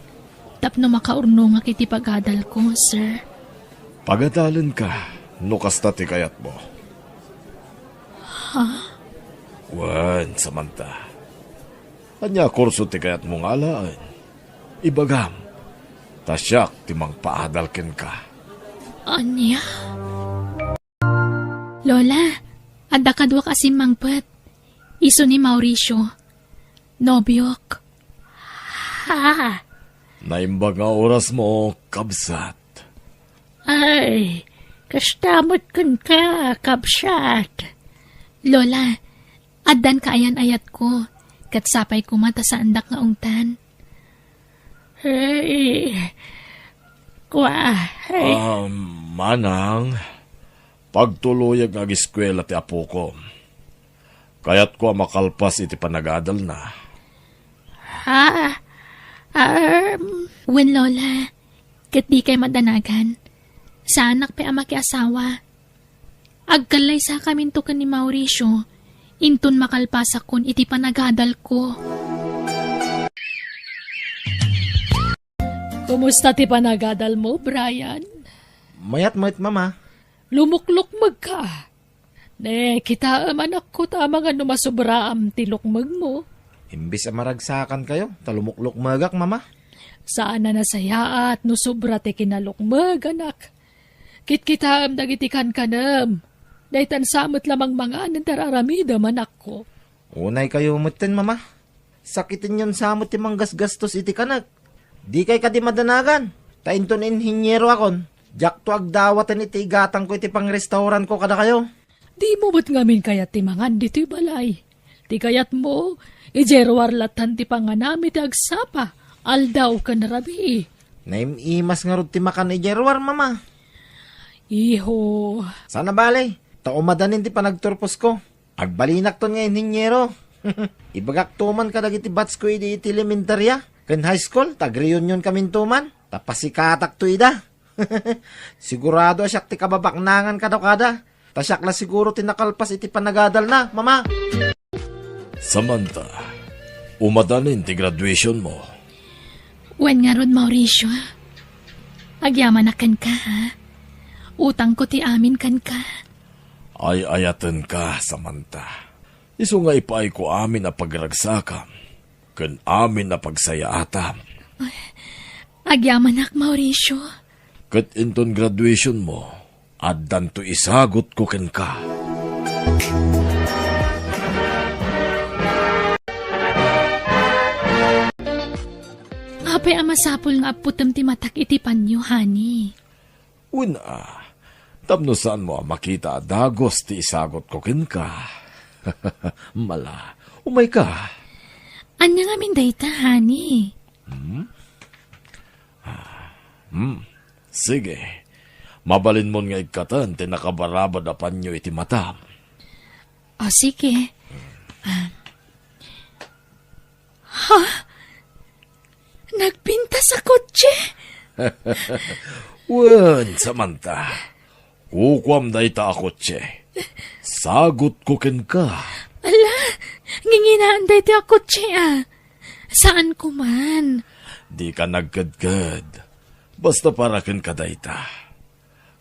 Tapno makaurno nga kiti pagadal ko, sir. Pagadalan ka, no kasta ti kayat mo. Wan, Samantha. Anya kurso ti kayat mong alaan. Ibagam, tasyak ti mang paadal ken ka. Anya? Lola, adda kadwa kasi mangpet. Iso ni Mauricio. Nobyok. Ha? Naimbag nga oras mo, kabsat. Ay, kastamot kun ka, kabsat. Lola, addan kaayan ayat ko. Katsapay ko mata sa andak nga ungtan. Hey, kwa, hey. Manang, pagtuluyag nga giskwela ti apo ko. Kayat ko makalpas iti panagadal na. Wen Lola, kat di kay madanagan. Sa anak pa ama ki asawa. Agkalay sa kamin to kan ni Mauricio. Intun makalpasak kun iti panagadal ko. Kumusta ti panagadal mo, Brian? Mayat mama. Lumuklukmag ka. Ne, kita anak ko tama nga numasobraam ti lukmag mo. Imbis maragsakan kayo, talumuklok magak mama. Saan na nasaya at no sobra te kinalukmag, anak. Kit-kitam dagitikan kanam. Daytan samot lamang mga nandararami manak ko. Unay kayo mutin mama. Sakitin yon samot ti manggasgastos iti kanak. Di kay kadi madanagan. Tainton inhinyero akon. Jak to agdawatan iti igatang ko iti pang-restaurant ko kada kayo. Di mo ba't ngamin kayat ti mangan dito'y balay? Ti kayat mo, ijerwarlatan ti panganami ti agsapa. Aldaw ka na rabi. Naimimas nga rod ti makan ijerwar mama. Iho. Sana balay. Taumadanin ti panagturpos ko. Agbalinak ton nga inhinyero. Ibagak tuman ka dagiti bats ko iti elementarya. Ken high school, tag-reunion kamin tuman. Tapasikatak to ida. Sigurado asyak ti kababaknangan kada kada. Tasyak na siguro tinakalpas iti panagadal na, mama. Samantha, umadanin ti graduation mo. Wen nga rod, Mauricio. Agyaman akan ka, ha? Utang ko ti amin kan ka. Ay ayatan ka, Samantha. Isu nga ipaay ko amin na pagragsakam. Ken amin na pagsayaatan. Agyaman ak, Mauricio. Ket inton graduation mo, addan to isagot ko ken ka. Apay amasapol nga aputam ti matak iti panyo, honey. Una, tapno saan mo makita dagos ti isagot ko ken ka. Mala, umay ka. Anya nga min dayta, honey. Sige. Mabalin mo nga ikatan, tinakabarabad na panyo iti matam. O sige. Nagpinta sa kotse. Wen, Samantha. Kukwam da ita ako, tse. Sagot ko ken ka. Ala, nginginaan da iti a kotse Saan ko man? Di ka nagkadkad. Basta para ken ka da ita.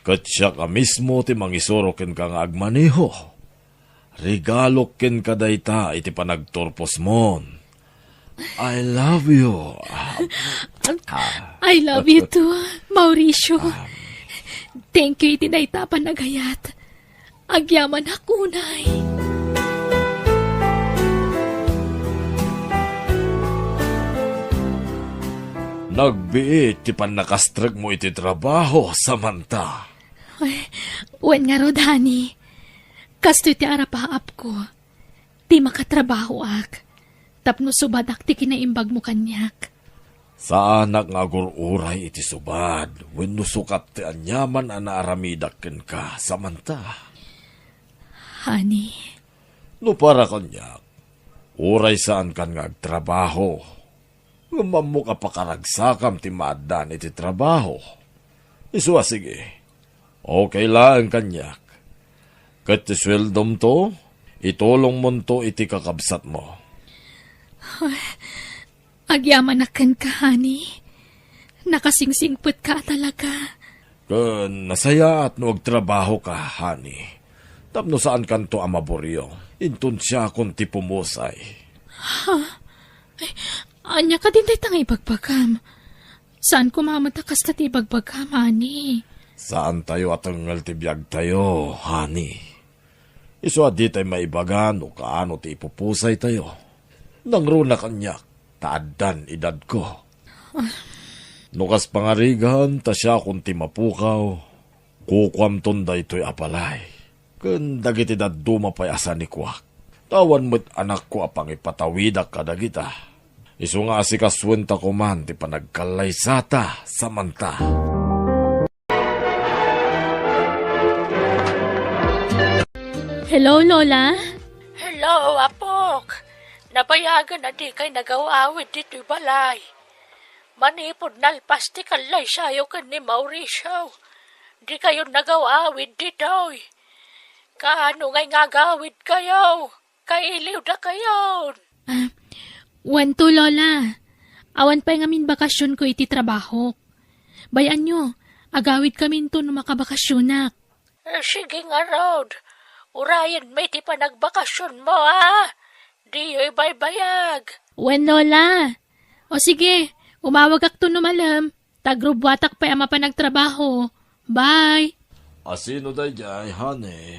Kat siya ka mismo ti mangisuro ken ka nga agmaneho. Regalo ken ka da ita iti panagturpos mon. I love you. I love you too, Mauricio. Thank you iti dayta panagayat. Agyaman hakunay. Nagbiit ti panakastrag mo iti trabaho, Samantha. Wen nga rodani. Kasto iti arapaap ko. Di makatrabaho ak. Tapno subadak ti kinaimbag mo kanyak. Sa anak nga gururay iti subad, wenno sukat ti anyaman ana aramidak ken ka, Samantha. Honey, No para kanyak, uray saan kan nga agtrabaho. Ngumam mo ka pakaragsakam ti maadan iti trabaho. Iswa sige, okay lang kanyak. Kat ti sweldom to, itulong mo to iti kakabsat mo. agyaman akan ka, honey. Nakasingsingput ka talaga. Kun nasaya at no agtrabaho ka, honey. Tapno saan kanto amaboryo, intun siya kung ti pumusay. Anya ka din tayo ibagbagam. Saan kumamatakas na ti ibagbagam, honey? Saan tayo at ang altibiyag tayo, honey? Iso di tayo maibagan o kaano ti ipupusay tayo. Nang runa kanyak, taadan edad ko. Nukas pangarigan, ta siya kung ti mapukaw, kukwam tonda ito'y apalay. Kun dagiti daduma pa'y asa ni Kwak. Tawan mo't anak ko apang ipatawidak kadagita. Isu nga si kaswenta ko man ti panagkalay sata, Samantha. Hello, Lola? Hello, Apok. Nabayagan na di kay nagawawid dito'y balay. Manipod nalpas ti kalay sayo kan ni Mauricio. Di kayo nagawawid dito'y. Kaano ngay nga gawid kayo? Kailiw na kayo. Wanto, Lola. Awan pa nga min bakasyon ko iti trabaho. Bayan nyo, agawid kami to no makabakasyonak. Sige nga, Rod. Urayan may ti pa nagbakasyon mo, Di yo'y baybayag. Wen, Lola. O sige, umawag ak to no malam. Tagrubwatak pa ama pa nagtrabaho. Bye. Asino day jay, honey?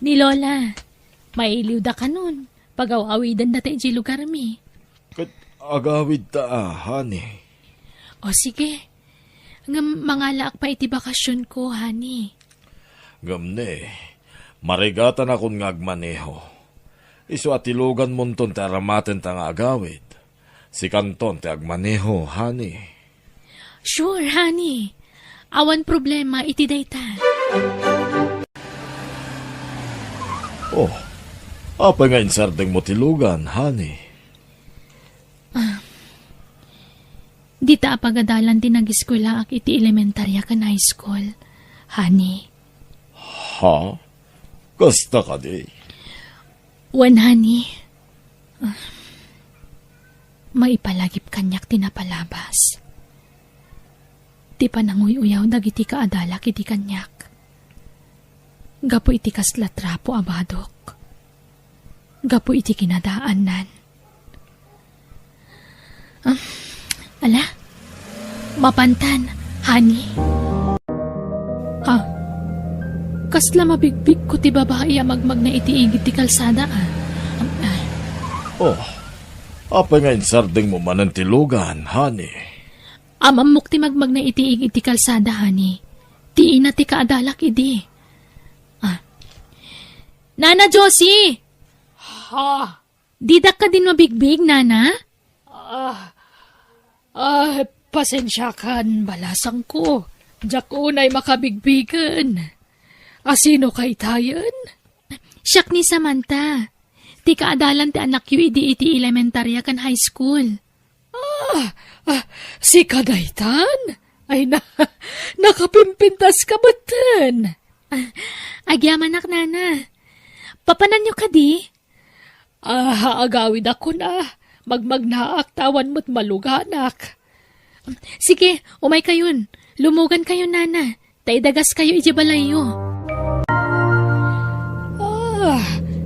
Ni Lola, mailiw da ka nun. Pag-awawidan na tayo di lugar mi. Kat agawid ta, honey. O sige, nga mangalaak pa iti bakasyon ko, honey. Gamne, marigatan akong ngagmaneho. Isu atilugan mo ton ti aramaten ta nga agawid. Si kanton ti agmaneho, honey. Sure, honey. Awan problema iti dayta. Oh, apa nga insardeng mo tilugan, honey? Di ta apagadalan din nag-eskwela ak iti elementarya kan high school, honey. Ha? Kasta ka di? Wan, honey. Maipalagip kanyak tinapalabas. Di pa nanguy-uyaw dagiti kaadalak iti kanyak. Gapo iti kaslatrapo abadok. Gapo iti kinadaanan. Ala, mapantan, honey. Kasla mabigbig ko ti babae magmag na itiigit ti kalsada, Oh, apa nga insardeng mo man ang tilugan, honey? Amamok ti magmag na itiigit ti kalsada, honey. Ti ina ti kaadalak idi. Nana Josie! Didak ka din mabigbig, Nana? Pasensyakan, balasang ko. Diyak unay makabigbigan. Asino kay tayan? Siyak ni Samantha. Ti kaadalan ti anak yu iti elementarya kan high school. Si Kadaytan? Ay nakapimpintas ka batan. Agyaman nak nana. Papanan nyo ka di? Agawid ako na. Magmagnaak tawan mo't maluganak. Sige, umay kayon. Lumugan kayo, nana. Taidagas kayo ijibalayo.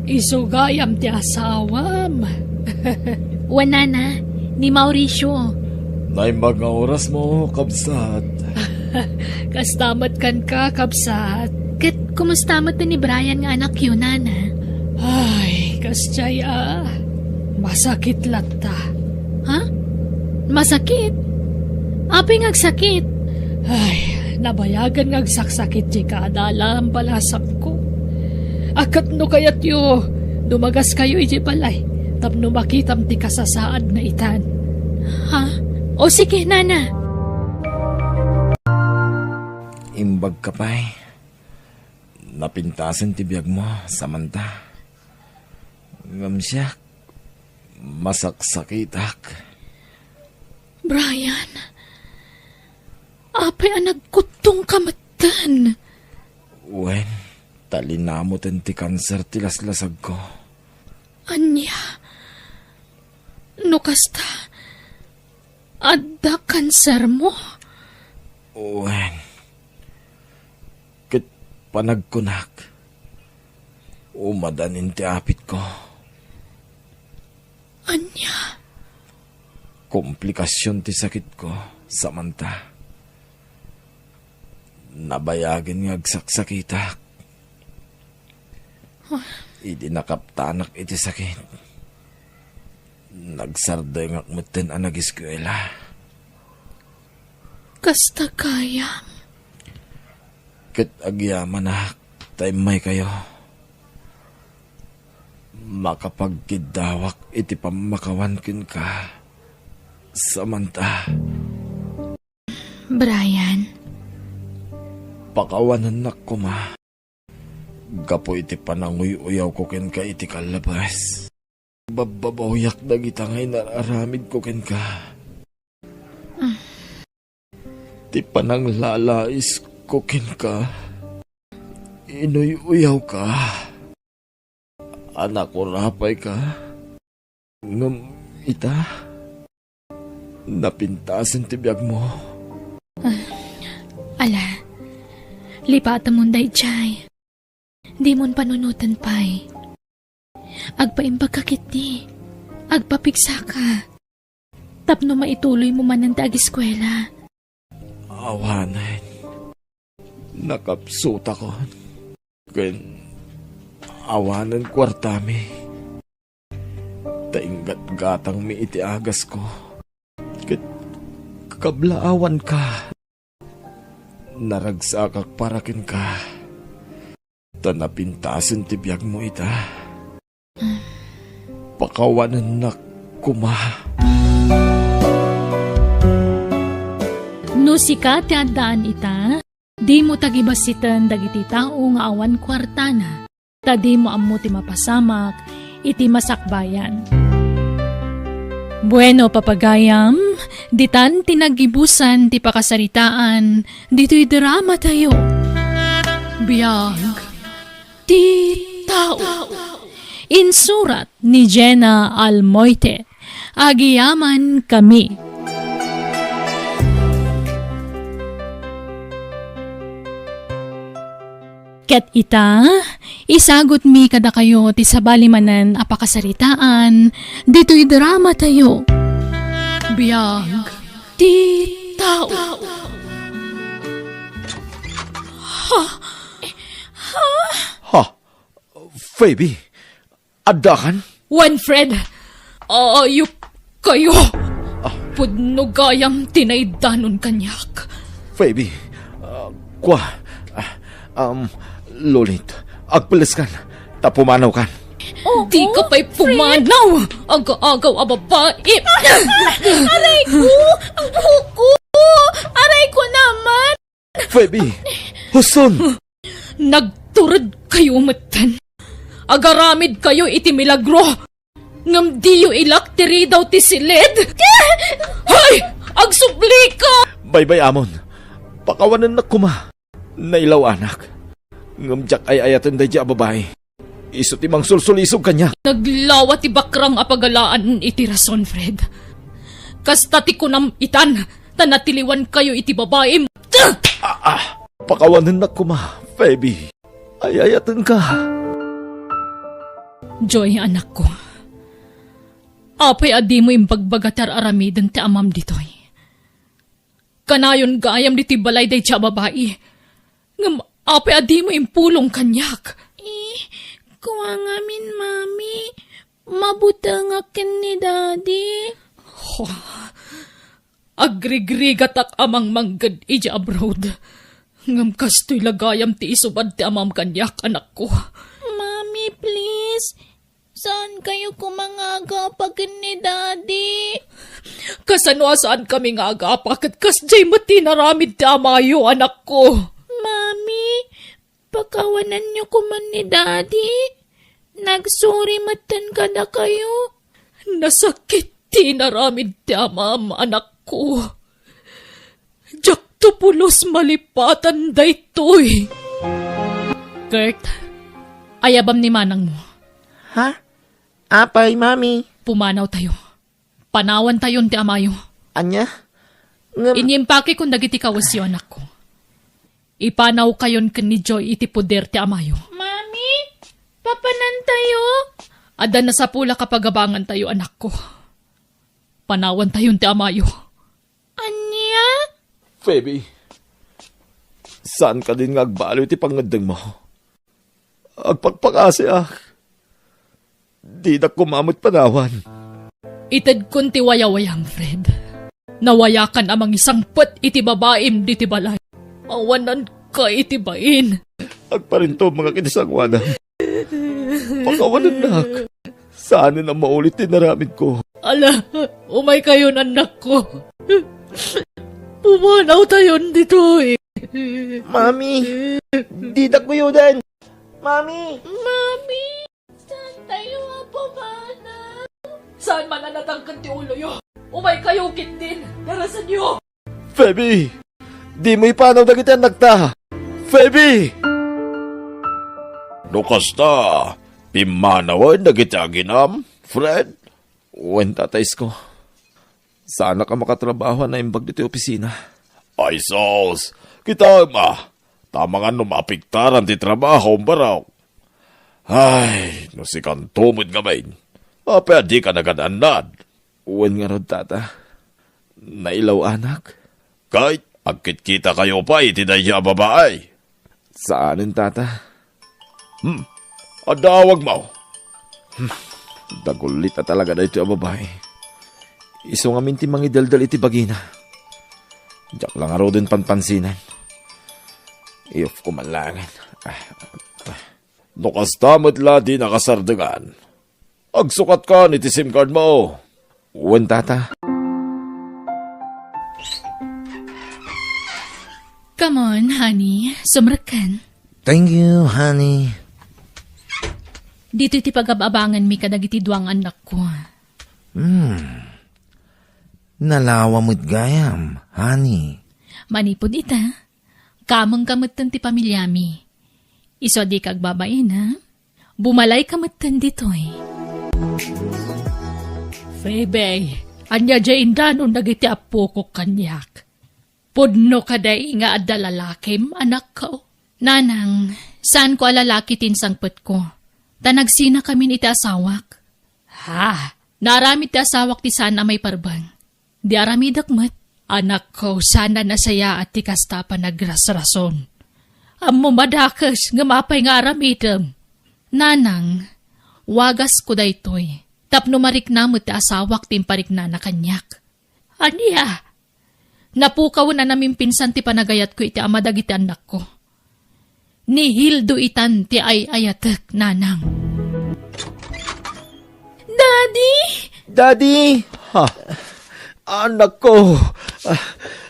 Isugayam ti asawam. Wanana, ni Mauricio. Nay mga oras mo, kabsat. Kastamat kan ka, kabsat. Kat kumustamat na ni Brian nga anak yun, nana? Ay, kasjaya. Masakit lata. Ha? Masakit? Apay ngagsakit? Ay, nabayagan ngagsaksakit di kaadala ang balasak ko. Akat no kayat yo, dumagas kayo iji balay, tapno makitam ti kasasaad na itan. Ha? O sige, nana. Imbag ka pa'y. Napintasan ti biyag mo, Samantha. Ngamsyak. Masaksakitak. Brian, apay ang nagkutong kamatan. Wen, talinamutin ti kanser ti laslasag ko. Anya, no kasta, adda kanser mo? Wen, kit panagkunak. Umadanin ti apit ko. Anya, Komplikasyon ti sakit ko, Samantha. Nabayagin ngagsaksakitak. Idi nakaptanak iti sakit. Nagsarday ngakmutin ang nag-eskwela. kasta kayam. Kit agyaman na taymay kayo. Makapagkidawak iti pamakawan kin ka, Samantha. Brian, Pakawanan na ko ma. Gapo iti pananguy-uyaw ko ken ka iti kalabas. Bababahuyak na gitangay nararamid ko ken ka. Ti pananglalais ko ken ka. Inuy-uyaw ka. Anak ko rapay ka. Ngam ita. Napintasan ti biyag mo. ala, lipatan mo day chay. Di mon panunutan pa'y. Agpaimbag kakit di. Agpapigsa ka. Tapno maituloy mo man ang ag-eskwela. Awanan. Nakapsuta ko. Ken awanan kwartami. Tainggat gatang mi iti agas ko. Ket kablaawan ka. Naragsakak parakin ka. Tanapintasan ti biyag mo ita. Pakawanan na kuma. No sikat ti addaan ita, di mo tagibasitan dagiti tao nga awan kwartana. Ta di mo ammo ti mapasamak, iti masakbayan. Bueno, papagayam, ditan tinagibusan ti pakasaritaan, dito'y drama tayo. Biyag, ti tao. Insurat ni Jenna Almoite, Agiyaman Kami. Ket ita, isagot mi kada kayo ti sabalimanan apakasaritaan, dito'y drama tayo. Biyag, ti tao. Ha? Phoebe, adakan? Winfred, ayup kayo. Pudno gayam tinaydanon kanyak. Phoebe, Lulit, agpalis kan, tapumanaw kan. Di ka pa'y pumanaw. Aga-agaw ababae. Aray ko! Ang buhok ko! Feby! Huson! Nagturod kayo matan. Agaramid kayo iti milagro. Ngam diyo ilaktiri daw ti silid. Hay! Agsubli ka! Baybay amon. Pakawanan na kuma. Nailaw anak. Ngamjak ay ayatan day di babae. Iso timang sulsulisog kanya. Naglawa ti bakrang apagalaan iti rason, Fred. Kasta ti kunam itan, tanatiliwan kayo iti babae. Pakawanan na kuma, Feby. Ay ayatan ka. Joy, anak ko. Apay adi mo imbagbaгаtar aramidon ti amam ditoy. Kanayon gayam di ti balay day tiya babae. Ngam apay adi mo impulong kanyak. Kuha nga min, mami. Mabuta nga ken ni daddy. Agrigrigatak amang manggad ija abroad. Ngam kastoy lagayam ti isubad ti amam kanyak, anak ko. Mami, please. Saan kayo kumangagapak ni daddy? Kasano saan kami nga agapak at kasjay mati naramid ti amayo, anak ko. Mami, pakawanan niyo kuman ni daddy. Nagsuri matan ka na kayo. Nasakit ti naramid ti amam, anak ko. Jak tupulos malipatan daytoy. Kurt, ayabam ni manang mo. Ha? Apay, mami. Pumanaw tayo. Panawan tayon ti amayo. Anya? Ngam, Inyimpake kung dagiti kawas yo, anak ko. Ipanaw kayon ken ni Joy iti poder ti amayo. Mami, papanan tayo. Ada na sa pula kapagabangan tayo, anak ko. Panawan tayon ti amayo. Anya? Feby, saan ka din ngagbalo iti pangadang mo? Agpagpakasi Di na kumamot panawan. Itad kun ti wayawayang, Fred. Nawayakan amang isang put iti babaim di ti balay. Awanan ka iti bain. Agparinto mga kinisangwanan. Pakawanan nak. Saan na maulit tinaramid ko. Ala, umay kayo anak ko. Pumanaw tayon dito eh. mami. Di na kuyo din. Mami. Mami, saan tayo pumanaw? Saan man nanatangkan ti ulo yo? Umay kayo din. Darasan yo. Feby! Di mo ipanaw na kita nagta. Feby! Nukasta, pimanawan na kita ginam, Fred. Uwan tatays ko. Sana ka makatrabaho na imbag dito opisina. Ay sos, kita tama nga numapiktaran ti trabaho baraw. Ay, no si kantumod gamay. Apa di ka nagadanad. Uwan nga rod tata. Nailaw anak. Kahit pagkit-kita kayo pa itinaya babae. Saanin tata? Adawag mo. Dagulit na talaga na ito ang babae. Iso nga minti mangidaldal iti bagina. Diyak lang araw din panpansinan. Iyop ko malangan. Nukas tamad la di nakasardagan. Agsukat ka ni SIM card mo. Uwan tata. Come on, honey. Sumrakan. Thank you, honey. Dito iti pagababangan mi kadagiti duang anak ko. Nalawa mo't gayam, honey. Manipod ita. Kamang kamutan ti pamilyami. Iso di kagbabain, ha? Bumalay kamutan ditoy. Febe, anya jain danon dagiti apo ko kanyak. Pudno kaday nga adda lalakim, anak ko. Nanang, saan ko alalaki tinsangpet ko? Tanagsina kami iti asawak. Ha, naramid ti asawak ti sana may parbang. Di aramidak mat. Anak ko, sana nasaya at ti kasta pa nagrasrason. Ammo madakas nga mapay nga aramidam. Nanang, wagas ko daytoy. Tapno mariknamot ti asawak timparik na kanyak. Aniya, napukaw na namin pinsan ti panagayat ko iti amadag iti anak ko. Ni Hildo itan ti ayatek, nanang. Daddy! Daddy! Anak ko!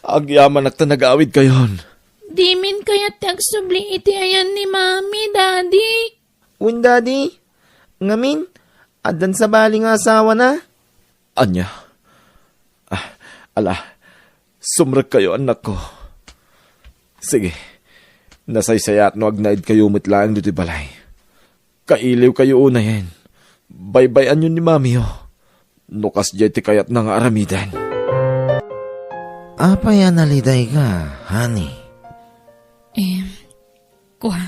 Agyaman at nag-awid kayon. Di min kaya't tagsubli iti ayan ni mami, daddy. Un, daddy. Ngamin, addan sa bali nga asawa na. Anya? Ala, sumrag kayo anak ko. Sige, nasaysayat no agnaid kayo mitlaang dito balay. Kailiw kayo una yan. Baybayan yun ni mami Nukas jay ti kayat na nga aramidan. Apa yan naliday ka, honey? Kuha.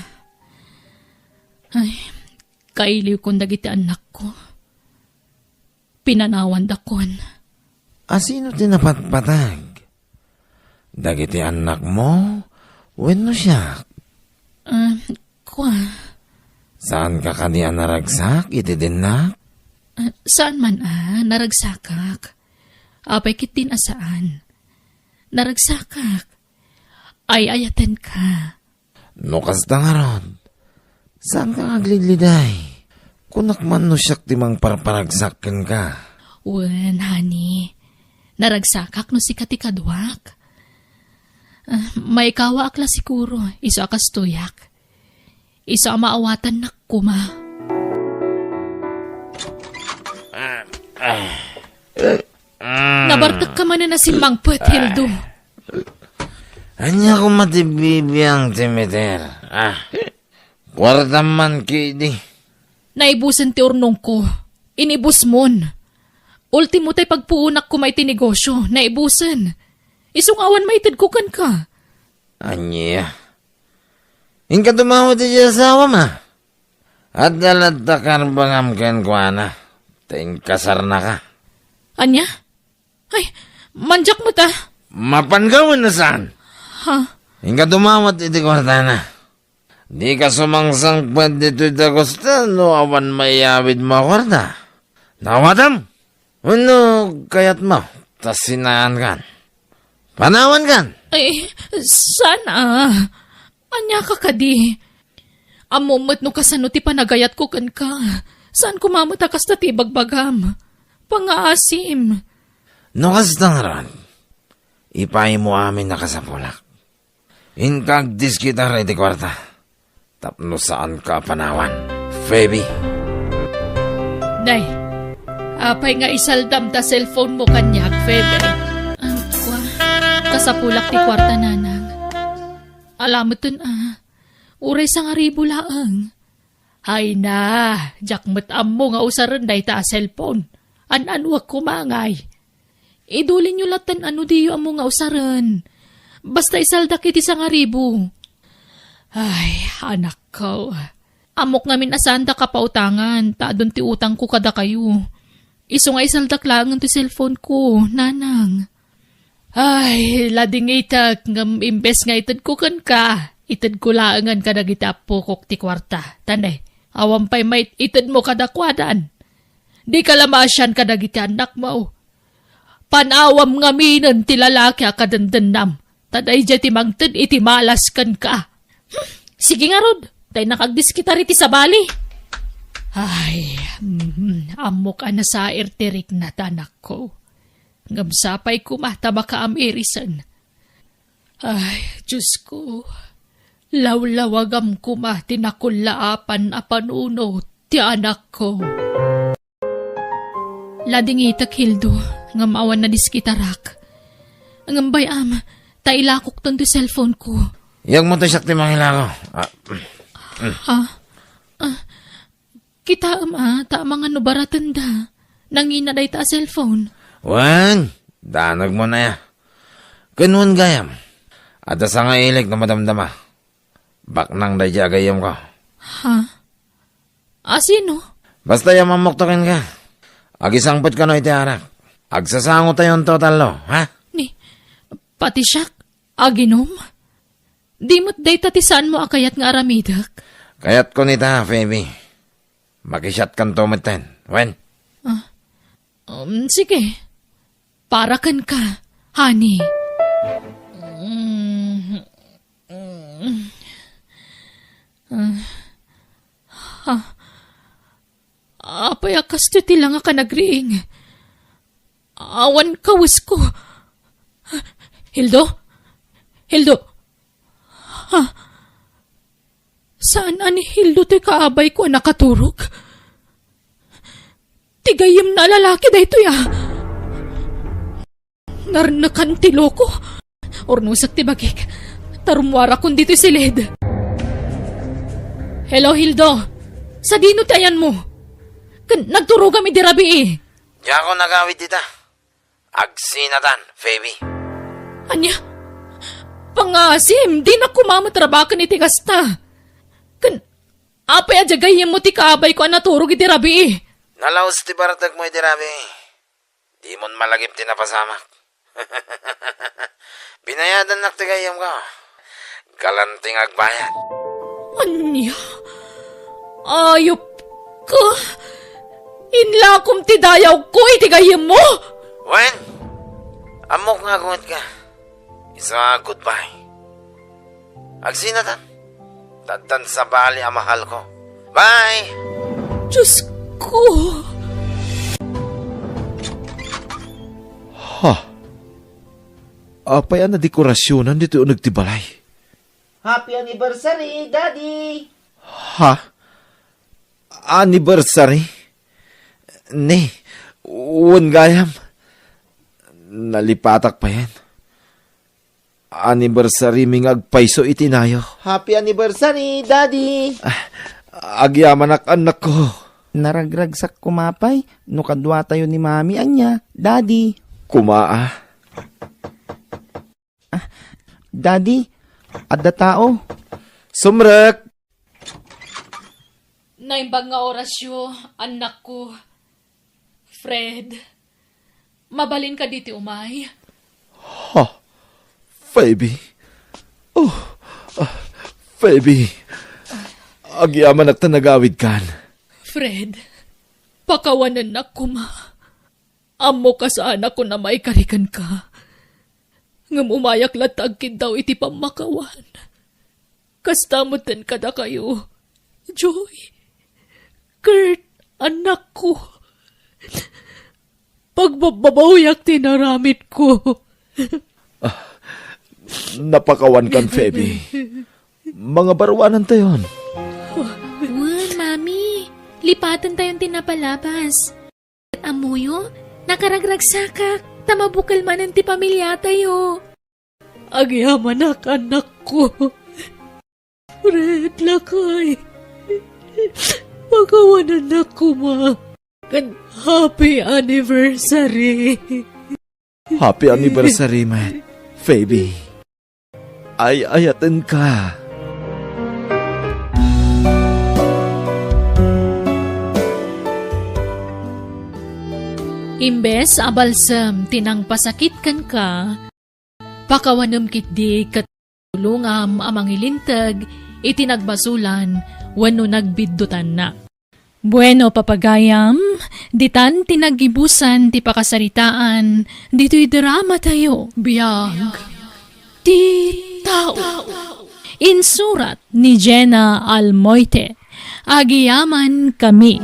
Ay, kailiw kong dagiti anak ko. Pinanawan dakon. Asino tinapatpatag? Dagiti anak mo? Wenno siya? Kuha. Saan ka kaniya naragsak? Iti din na? Saan man naragsakak. Apay kitin asaan. Naragsakak. Ay ayaten ka. Nukas ta nga ron. Saan ka aglidliday? Kunak man no siyak timang parparagsakin ka. Wen, honey. Naragsakak no si katikadwak. May kawa akla siguro. Iso akas tuyak. Iso maawatan na kuma. Nabartak ka man na si Mang Hildo. Anya ko matibibiyang timiter. Kwarta man kidi. Naibusan ti urnong ko. Inibus mon. Ultimo tay pagpuunak ko may tinegosyo. Naibusan. Isungawan may tidkukan ka. Anya. Inka tumawa ti asawa ma. At daladtakar bangam ken kwa na. Ting kasar na ka. Anya? Ay, manjak mo ta. Mapanggawin na saan? Ha? Inka tumawat iti kwarta na. Di ka sumangsang dito ita gusto no awan mayawid mo kwarta. Nawatam? Ano kayat mo? Tas sinaan kan? Panawan kan? Ay, sana. Anya ka kadi. Amumot no kasano ti panagayat ko kan ka. Saan kumamatakas na ti bagbagam? Pangaasim. No kastang ron. Ipay mo amin nakasapulak. Inkagdis kita rin di kwarta. Tapno saan ka panawan? Feby. Day, apay nga isaldam ta cellphone mo kanyak, Febe. Kasapulak ti kwarta nanang. Alamutin uray sa nga ribo laang. Hay na, jakmet ammo nga usaran day ta cellphone. An-anwag kumangay. Idulin nyo latan ano diyo amo nga usaran. Basta isaldak iti sa nga ribo. Ay, anak ko. Amok ngamin asanda ka pautangan. Taadon ti utang ko kada kayo. Iso nga isaldak lang ti cellphone ko, nanang. Ay, lading itak. Ngam imbes nga itad ko kan ka. Itad ko laangan kada kita pukok ti kwarta. Tanay, awampay may itad mo kada kwadan. Di ka lamasyan kada kita anak mo. Panawam ngaminan ti lalaki akadandanam. Taday dya ti mangtad iti malas kan ka. Sige nga Rod, tay nakagdis kita riti sa bali. Ay, amok na sa irtirik na tanak ko. Ngamsapay ko mataba ka amirisan. Ay, Diyos ko. Lawlawagam ko tinakulaapan apanuno ti anak ko. Lading itak Hildo, ngamawan na diskitarak. Ngambay tailakok ton ti cellphone ko. Yang mo tayo sakti mangilango. Kita ta mga nubaratan da. Nangina day ta cellphone. Wan, danag mo na ya. Kanun gayam. At sa nga ilik na madamdama. Baknang day gayam ko. Ha? Sino? Basta yung mamuktokin ka. Agisangpot ka no iti arak. Agsasango tayo ang total lo, ha? Ni, pati siyak, aginom? Di mo't day tatisaan mo akayat nga aramidak? Kayat ko nita, Feby. Makisyat kan tumiten. Wen? Sige. Para kan ka, honey. Apay akas ti lang ka nagriing. Awan kawis ko. Hildo? Hildo? Saan ani Hildo to'y kaabay ko nakaturog? Tigayim na lalaki da ito ya. Narnakan ti loko. Ornusak ti bagik. Tarumwara kun dito silid. Hello Hildo. Sa dino tayan mo? Nagturo kami di rabi eh. Di ako nagawid dita. Agsinatan, Feby. Anya? Pangasim, di na kumamatrabakan iti kasta. Apay adjagayim mo ti kaabay ko naturog iti rabi eh. Nalaos ti baratag mo itirabi. Di mon malagip ti napasamak. Binayadan nak ti gayam ka. Galanting agbayad. Anya? Ayop ka? Inlakom ti dayaw ko iti gayim mo? Wen, amok nga gungat ka. Isa goodbye. Agsinatan. Tadtan sa bali ang mahal ko. Bye! Diyos ko. Ha? Apay na dekorasyonan dito yung nagtibalay. Happy anniversary, Daddy! Ha? Anniversary? Ne, uwan gayam. Nalipatak pa yan. Anniversary ming agpaiso itinayo. Happy anniversary, Daddy! Agyaman anak ko. Naragragsak kumapay, no kadwa tayo ni Mami anya, Daddy. Kumaa. Daddy, adda tao. Sumrek! Naimbag nga orasyo, anak ko. Fred, mabalin ka diti umay. Ha? Baby. Oh, baby. Agyaman at nagawid kan. Fred, pakawanan na ko ma. Amo ka sa anak ko na may karikan ka. Ngam umayak latag daw iti pamakawan. Kastamutan ka na kayo. Joy, Kurt, anak ko. Pagbabawyak tinaramit ko. Napakawan kan, Feby. Mga barwanan tayon. Wan, Mami. Lipatan tayong tinapalabas. At amuyo, nakaragragsakak. Tamabukal man ang ti pamilya tayo. Agyaman anak ko. Fred, lakay. Pagawanan ako, ma. Happy anniversary. Happy anniversary, man. Feby. Ay-ayatan ka. Imbes abalsam tinang pasakitkan ka, pakawanam kitdi katulungam amang ilintag, itinagbasulan, wano nagbiddutan na. Bueno, papagayam, ditan tinagibusan ti pakasaritaan, dito'y drama tayo, biyag. Ti tao. Insurat ni Jenna Almoite. Agiyaman kami.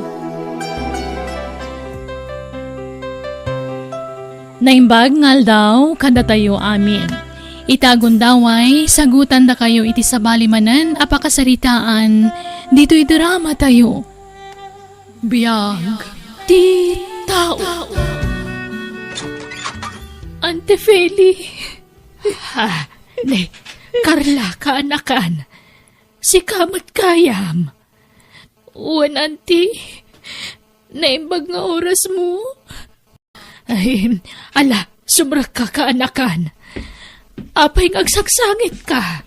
Naimbag ngal daw kada tayo amin. Itagon daway, sagutan da kayo iti sabalimanan apakasaritaan, dito'y drama tayo. Biyag ti tao. Ante Feli. Ha, ne, Carla kaanakan. Si kamat kayam. Uwan, auntie. Naimbag nga oras mo. Ay, ala, subrak ka kaanakan. Apay ngagsaksangit ka.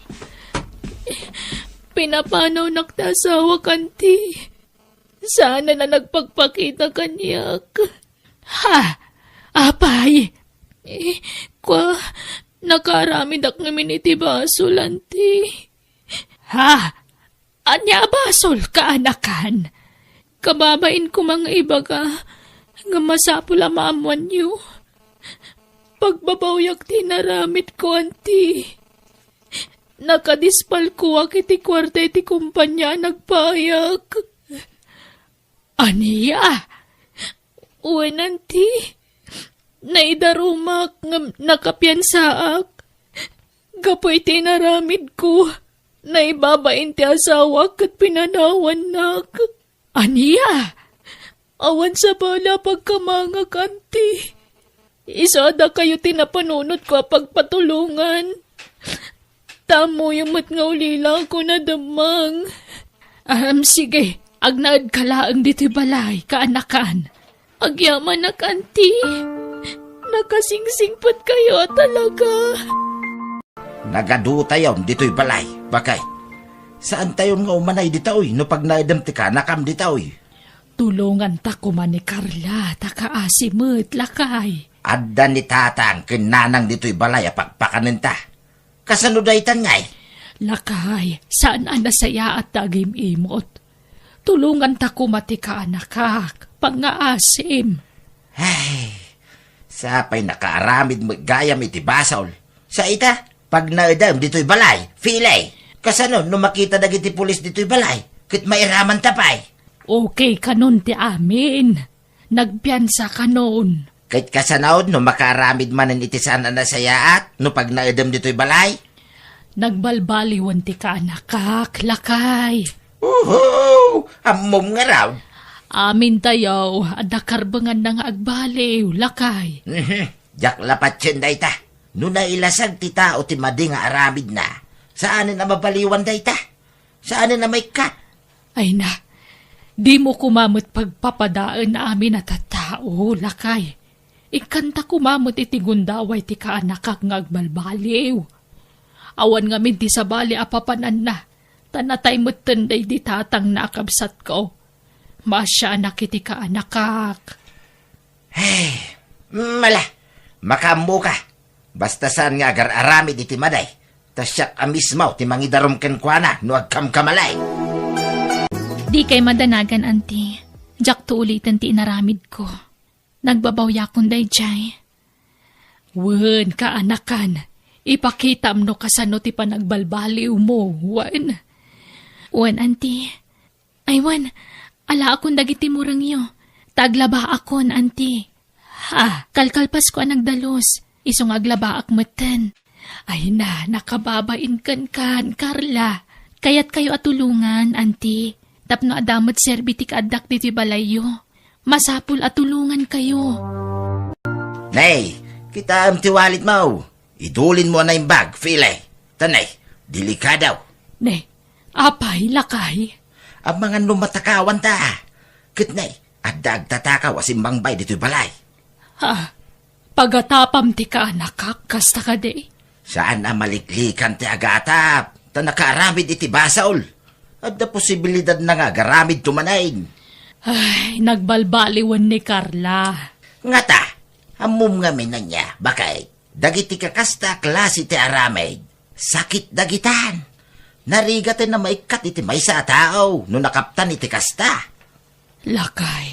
Pinapanaw naktasawa kanti. Sana na nagpagpakita kanyak. Ha, apay. Nakaramid ak namin iti basol, auntie. Ha, anya basol kaanakan. Kababain ko mga iba ka. Nga masapula maamuan niyo. Pagbabawyak tinaramit ko, auntie. Nakadispal ko ak iti kwarta iti kumpanya nagpayak. Aniya? Uwan, auntie. Naidarumak nga nakapiyansaak. Gapoy tinaramid ko. Naibabain ti asawa kat pinanawan nak. Aniya, awan sa bala pagkamanga kanti. Isada kayo tinapanunot ko pagpatulungan. Tamo yung matngawlila ko na damang. Sige, agnaad ka laang dito balay, kaanakan. Agyaman na kanti. Nakasingsingpat kayo talaga. Nagadu tayo dito'y balay. Bakay? Saan tayo nga umanay dito'y no pag naidam ti ka nakam dito'y? Tulungan ta ko man ni Carla, takaasimut lakay. Adda ni tatang kinanang dito'y balay apagpakanin ta. Kasano dahi tangay? Lakay, saan anasaya at tagim imot? Tulungan ta ko matika anakak, pangaasim. Ay, sapay nakaaramid mo gayam iti basol. Sa ita, pag naidam dito'y balay, filay. Kasano no makita dagiti pulis dito'y balay, kit mairaman tapay. Okay kanon ti amin. Nagpiansa kanon. Kahit kasanaod no makaramid manin iti sana na sayaat no pag naidam dito'y balay. Nagbalbaliwan ti ka anakak, lakay. Uho! Amom nga raw. Amin tayo, adakarbangan na nga agbaliw, lakay. Jak lapat siya day ta. No nailasag ti tao ti madi nga aramid na. Saan na mabaliwan day ta? Saan na may kat? Ay na, di mo kumamot pagpapadaan na amin at tao, lakay. Ikanta kumamot iti gundaway ti kaanakak nga agbalbaliw. Awan nga min ti sabali apapanan na, tanatay mo't tanday di tatang nakabsat ko. Masya anak iti kaanakak. Hey, mala, makamu ka. Basta saan nga agar aramid iti maday. Tasyak amismaw ti mangidarom ken kuana no agkamkamalay. Di kay madanagan, auntie. Jak to ulitin ti inaramid ko. Nagbabawya kong dayjay. Wen, kaanakan. Ipakita mo kasano ti panagbalbaliw mo, wen. Wan, auntie. Ay, wan. Ala akong dagiti murang iyo. Taglaba akon, auntie. Ha, Kalkalpas ko ang nagdalos. Isong aglabaak matan. ay na, nakababain kan, Carla. Kayat kayo atulungan, auntie. Tapno adamot serbitik adak diti balayo. Masapul atulungan kayo. Nay, kita am tiwalit mo. Idulin mo na yung bag, filay. Tanay, delikadaw. Ne, apay, lakay. Ang mga numatakawan ta. Kitnay, adag tatakaw asimbang bay dito'y balay. Ha, pagatapam ti kaanakak, kasta ka de. Saan na maliklikan ti agatap? Ta nakaaramid iti basaol. At na posibilidad na nga garamid tumanain. Ay, nagbalbaliwan ni Carla. Nga ta, amum nga minan niya, bakay. Dagiti kakasta klase ti aramid. Sakit dagitan. Narigatin na maikat iti may sa tao no nakaptan iti kasta. Lakay.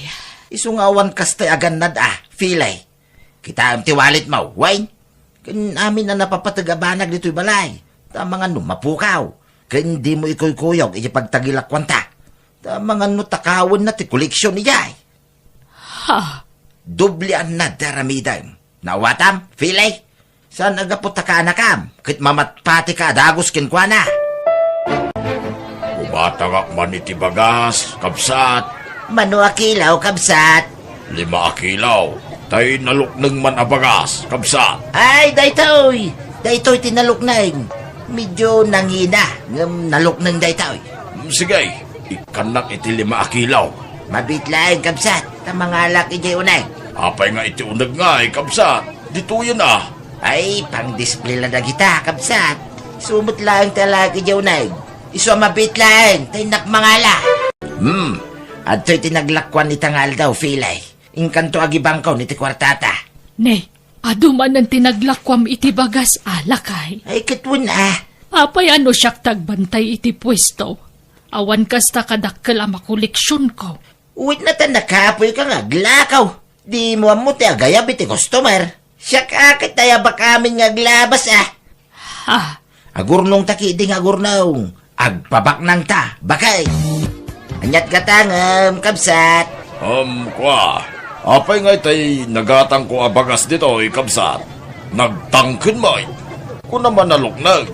Isungawan kasta aganad filay. Kita am tiwalit mo, wine. Kan amin na napapatagabanag dito'y balay. Tama nga no, mapukaw. Kan di mo ikoy-kuyog iti pagtagilakwan ta. Tama nga no, takawin na ti koleksyon niyay. Ha, Dublian na daramidam. Nawatam, filay. Saan agapot ka anakam? Kit mamatpati ka dagos kinkwana. Umatangak man iti bagas, kabsat. Mano akilaw, kabsat. 5 akilaw. Tay nalukneng man abagas, kabsat. Ay, daytoy. Daytoy tinalukneng. Medyo nangina. Nalukneng daytoy. Sige, ikanak iti 5 akilaw. Mabitlaeng, kabsat. Tamangalak iti unay. Apay nga iti unag nga, kabsat. Dito yun Ay, pang-display lang na kita, kabsat. Sumot lang talaki iti unay. Iso mabitlaeng. Tinak mangala. At to'y tinaglakwan ni tangal daw, filay. Inkanto agibangkaw ni ti kwartata. ne, aduman ng tinaglakwam iti bagas, lakay. Ay, katwin Apay ano siyak tagbantay iti pwesto. Awan kasta kadakkel ama koleksyon ko. Uwit na ta nakapoy ka nga, glakaw. Di mo amo ti agayab iti customer. Siya kakit tayo ba kamin nga glabas Ha, Agurnong takiding agurnong. Agpabak nang ta, bakay. Anyat katangam, kabsat. Kwa. Apay nga tay nagatang ko abagas dito, kabsat. Nagtangkin may. Kung naman naluknag,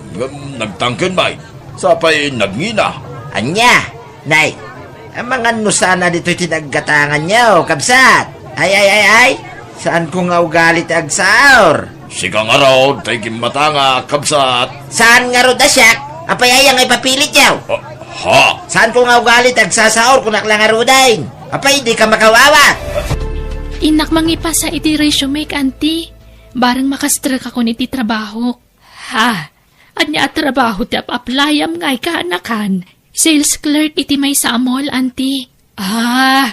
nagtangkin may. Sapay nagngina. Anya, nay, ang mga sana dito'y tinaggatangan niyo, kabsat. Ay. Saan ko nga ugalit agsaor? Sigang araw, tay matanga, kabsat. Saan nga ro dasyak? Apay ay papilit yaw. Ha? Saan ko nga ugalit agsasaor kung naklang arudain? Apay, di ka makawawat. Inak mangipa sa iti resume, auntie. Barang makastra ka kun iti trabaho. Ha? Anya at trabaho ti ap-applyam ngay ka anakan. Sales clerk iti may sa mall, auntie.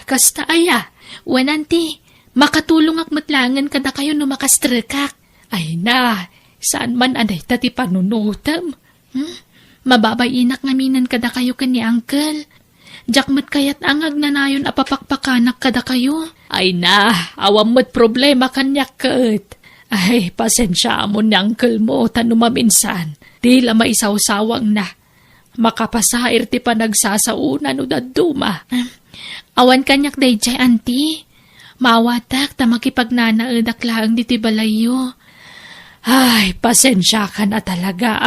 Kasta aya. Wen, auntie, makatulong ak matlangan kada kayo no makastra kak. Ay na, saan man aday tati panunutam? Mababay inak ngaminan kada kayo kani uncle. Jakmat kayat angag na nayon apapakpakanak kada kayo. Ay na, awam mo't problema kanyak kat. Ay, pasensya mo ni uncle mo, tanumaminsan. Di la maisawsawang na. Makapasair ti pa nagsasaunan o daduma. Awan kanyak day jay, auntie. Mawatak ta makipagnanaadak lang di ti balayo. Ay, pasensya ka na talaga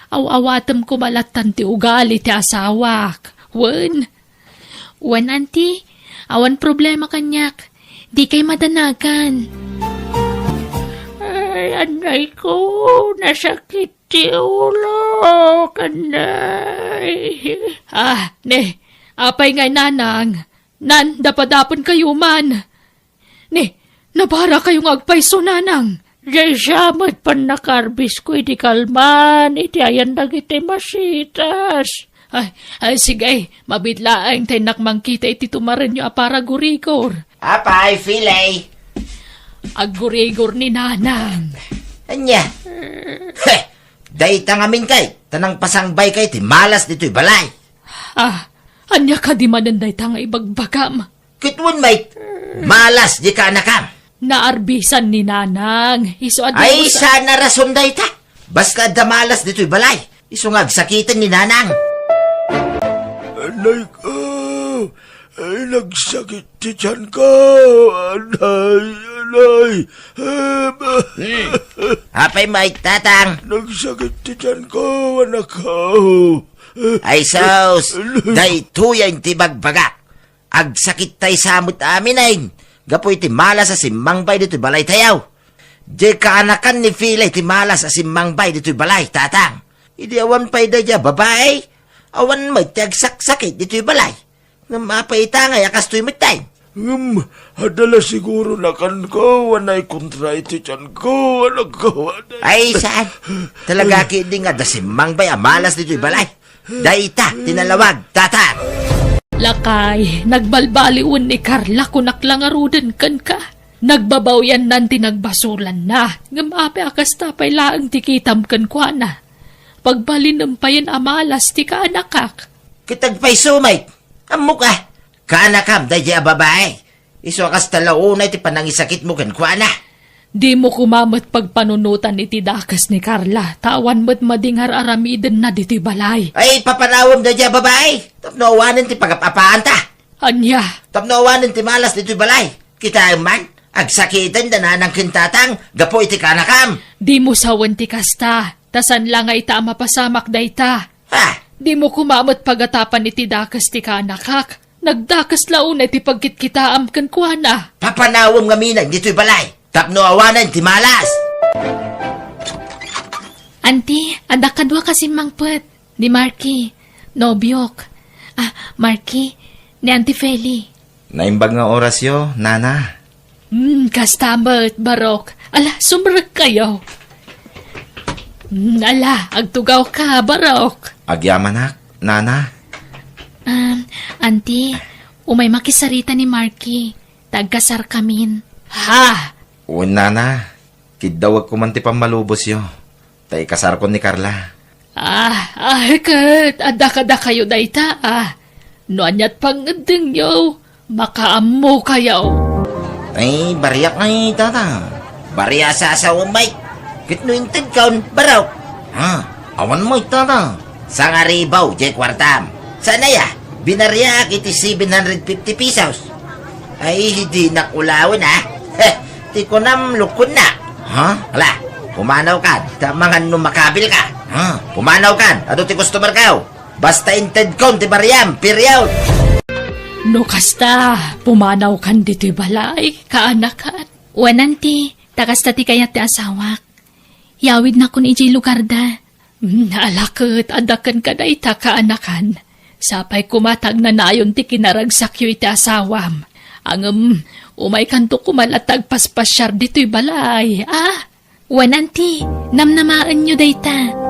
Awawatam ko malatan ti ugali ti asawak. Wen, auntie, awan problema kanyak. Di kay madanagan. Ay, anay ko, nasakit ti ulo, kanay. Apay ngay nanang. Nan, dapadapon kayo man. Nabara kayong agpaiso nanang. Jay siyamat pan nakarbis ko, iti kalman, iti ayan dagiti masitas. Ay, sige, mabidlaang tayo nakmangkita iti tumarin nyo apara gurigor. Apay, filay. Aggurigor ni nanang. Anya. Day tangamin kay, tanang pasangbay kay, ti malas dito'y balay. Anya ka di mananday tanga ibagbagam. Kitwan mate, malas di ka anakam. Naarbisan ni nanang. Ay, sana rason day ta. Basta da malas dito'y balay. Isungag sakitan ni nanang. Anay ko, ay nagsakit ti tiyan ko. Anay. Apay mate, tatang. Nagsakit ti tiyan ko, anak ko. Ay, saus. Day tuyan ti bagbaga. Agsakit tay samot amin ay. Gapoy ti malas sa simangbay dito'y balay tayaw. Di kaanakan ni Filay ti malas sa simangbay dito'y balay, tatang. Idi awan pa'y dadya babae. Awan may tiagsakit dito'y balay. Namapay tangay akas to'y matay. Hadala siguro na kan ko, anay kontra iti tiyan ko, anak ko. Ay, saan? Talaga kidi nga da simangbay amalas dito'y balay. Daita, tinalawag, tatang. Lakay, nagbalbaliwan ni Carla kunaklang arudan kan ka. Nagbabawyan nan tinagbasulan na. Ngamapi akas tapay laang tikitam kan kwa na. Pagbalinampayan amalas ti ka anakak. Kitagpay sumay. Amok kaanakam, dahil babae. Iso akas talaunay ti panangisakit mo kan kwa na. Di mo kumamat pagpanunutan iti dakas ni Carla. Tawan mo't madingar aramiden na diti balay. Ay, papanawam dahil babae. Tapnoawanin ti pagapapaan ta. Anya? Tapnoawanin ti malas dito'y balay. Kita man, agsakitan dananang kintatang, gapo iti kanakam. Di mo sawan ti kasta. Tasan lang ay ta mapasamak dayta. Di mo kumamot pagatapan iti dakas ti kanakak. Nagdakas laun iti pagkitkitaam kan kuana. Papanawam nga minag dito'y balay. Tapno awanan ti malas. Auntie, adak kadwa kasi mangpet. Ni Marky. Nobyok. Marky. Ni Auntie Feli. Naimbag nga orasyo, nana. Kastamot, barok. Ala, sumrag kayo. Ala, agtugaw ka, barok. Agyamanak, nana. Auntie, umay makisarita ni Marky. Tagkasar kamin. Uwan, nana. Kidawag ko man ti pamalubos yo. Tay kasar ko ni Carla. Kat, ada kayo dayta, Noanyat pangadeng yo. Makaamo kayo. Ay, bariyak ay tata. Bariya sa asawa may. Kitnuintid kaon, baraw. Awan mo tata. Sa nga ribaw, jay kwartam. Sana ya, binariyak iti 750 pesos. Ay, hindi nakulawin Ti ko nam lukon na. Hala, pumanaw ka, tamangan no makabil ka. Pumanaw kan, ato ti customer kaw. Basta inted kon ti bariyam, period. No kasta, pumanaw kan dito'y balay, kaanakan. Wananti, takasta ti kayat ti asawak. Yawid na kun iji lugar da. Naalakot, adakan ka na ita kaanakan. Sapay kumatag na nayon ti kinaragsakyo iti asawam. Ang umay kanto kumalatag paspasyar dito'y balay. Wananti, namnamaan nyo dayta.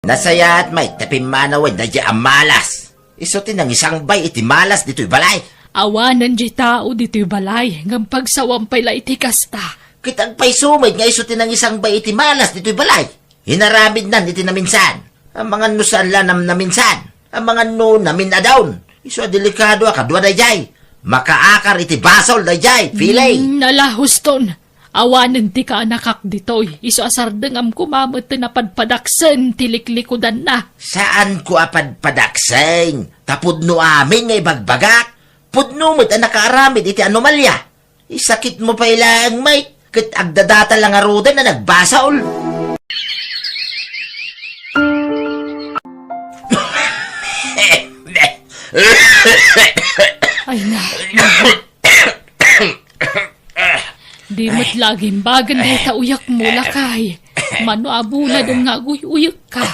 Nasaya at may tapimanawan na di amalas. Isutin ng isang bay iti malas dito'y balay. Awanan di tao dito'y balay, ngam pagsawampay la iti kasta. Kitang pa'y sumid nga isutin ng isang bay iti malas dito'y balay. Hinaramid nan iti naminsan. Ang mga nusan lanam naminsan. Ang mga no namin adawn. Iso delikado akadwa dayjay. Makaakar iti basol dayjay. Filay. Nalahuston. Awanan ti ka nakak ditoy. Iso asardengam kumamot na padpadaksen tiliklikudan na. Saan ko apadpadakseng? Tapudno amin nga ibagbagak. Pudno mo't ang nakaaramid iti anomalya. Isakit mo pa ilang may kat agdadata lang arudan na nagbasaol. Ay na. Di mo't laging bagan dahil ta uyak mo lakay. Mano abula dong nga uyak ka.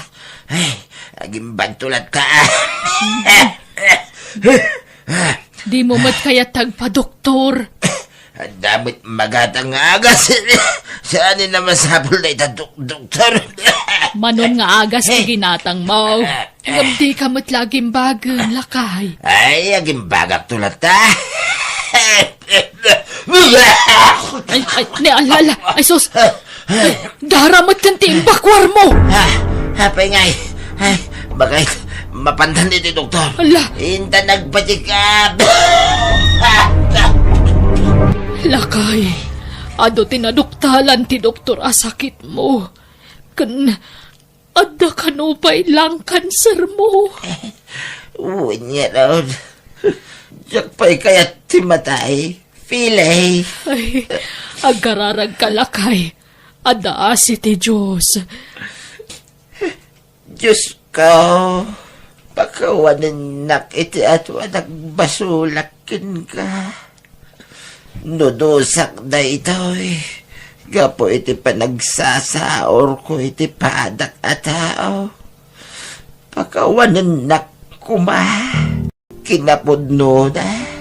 Ay, aging bantulat ka. Di mo mat kaya tagpa-doktor. Ang damit magatang agas. Saan na masapol na doktor? Manon nga agas ti ginatang mo. Ngam di ka mat laging bagan lakay. Ay, aging bagak tulat ta. Ni alala. Ay sus. Daramat kan ti imbakwar mo. Hapay ngay. Ay, bagay mapandan dito, doktor. Ala. Inta nagpatikap. Lakay. Ado tinaduktalan ti doktor asakit mo. Adda kanupay lang kanser mo. Uy niya raw. Diyak pa'y kaya't timatay. Filay. Ay, agararag kalakay. Ada si ti Diyos. Diyos ko. Pakawanin nak iti at wanak basulakin ka. Nudusak na ito'y. Gapo iti panagsasaor ko iti padak at tao. Pakawanin nak kuma. Kinapudno na.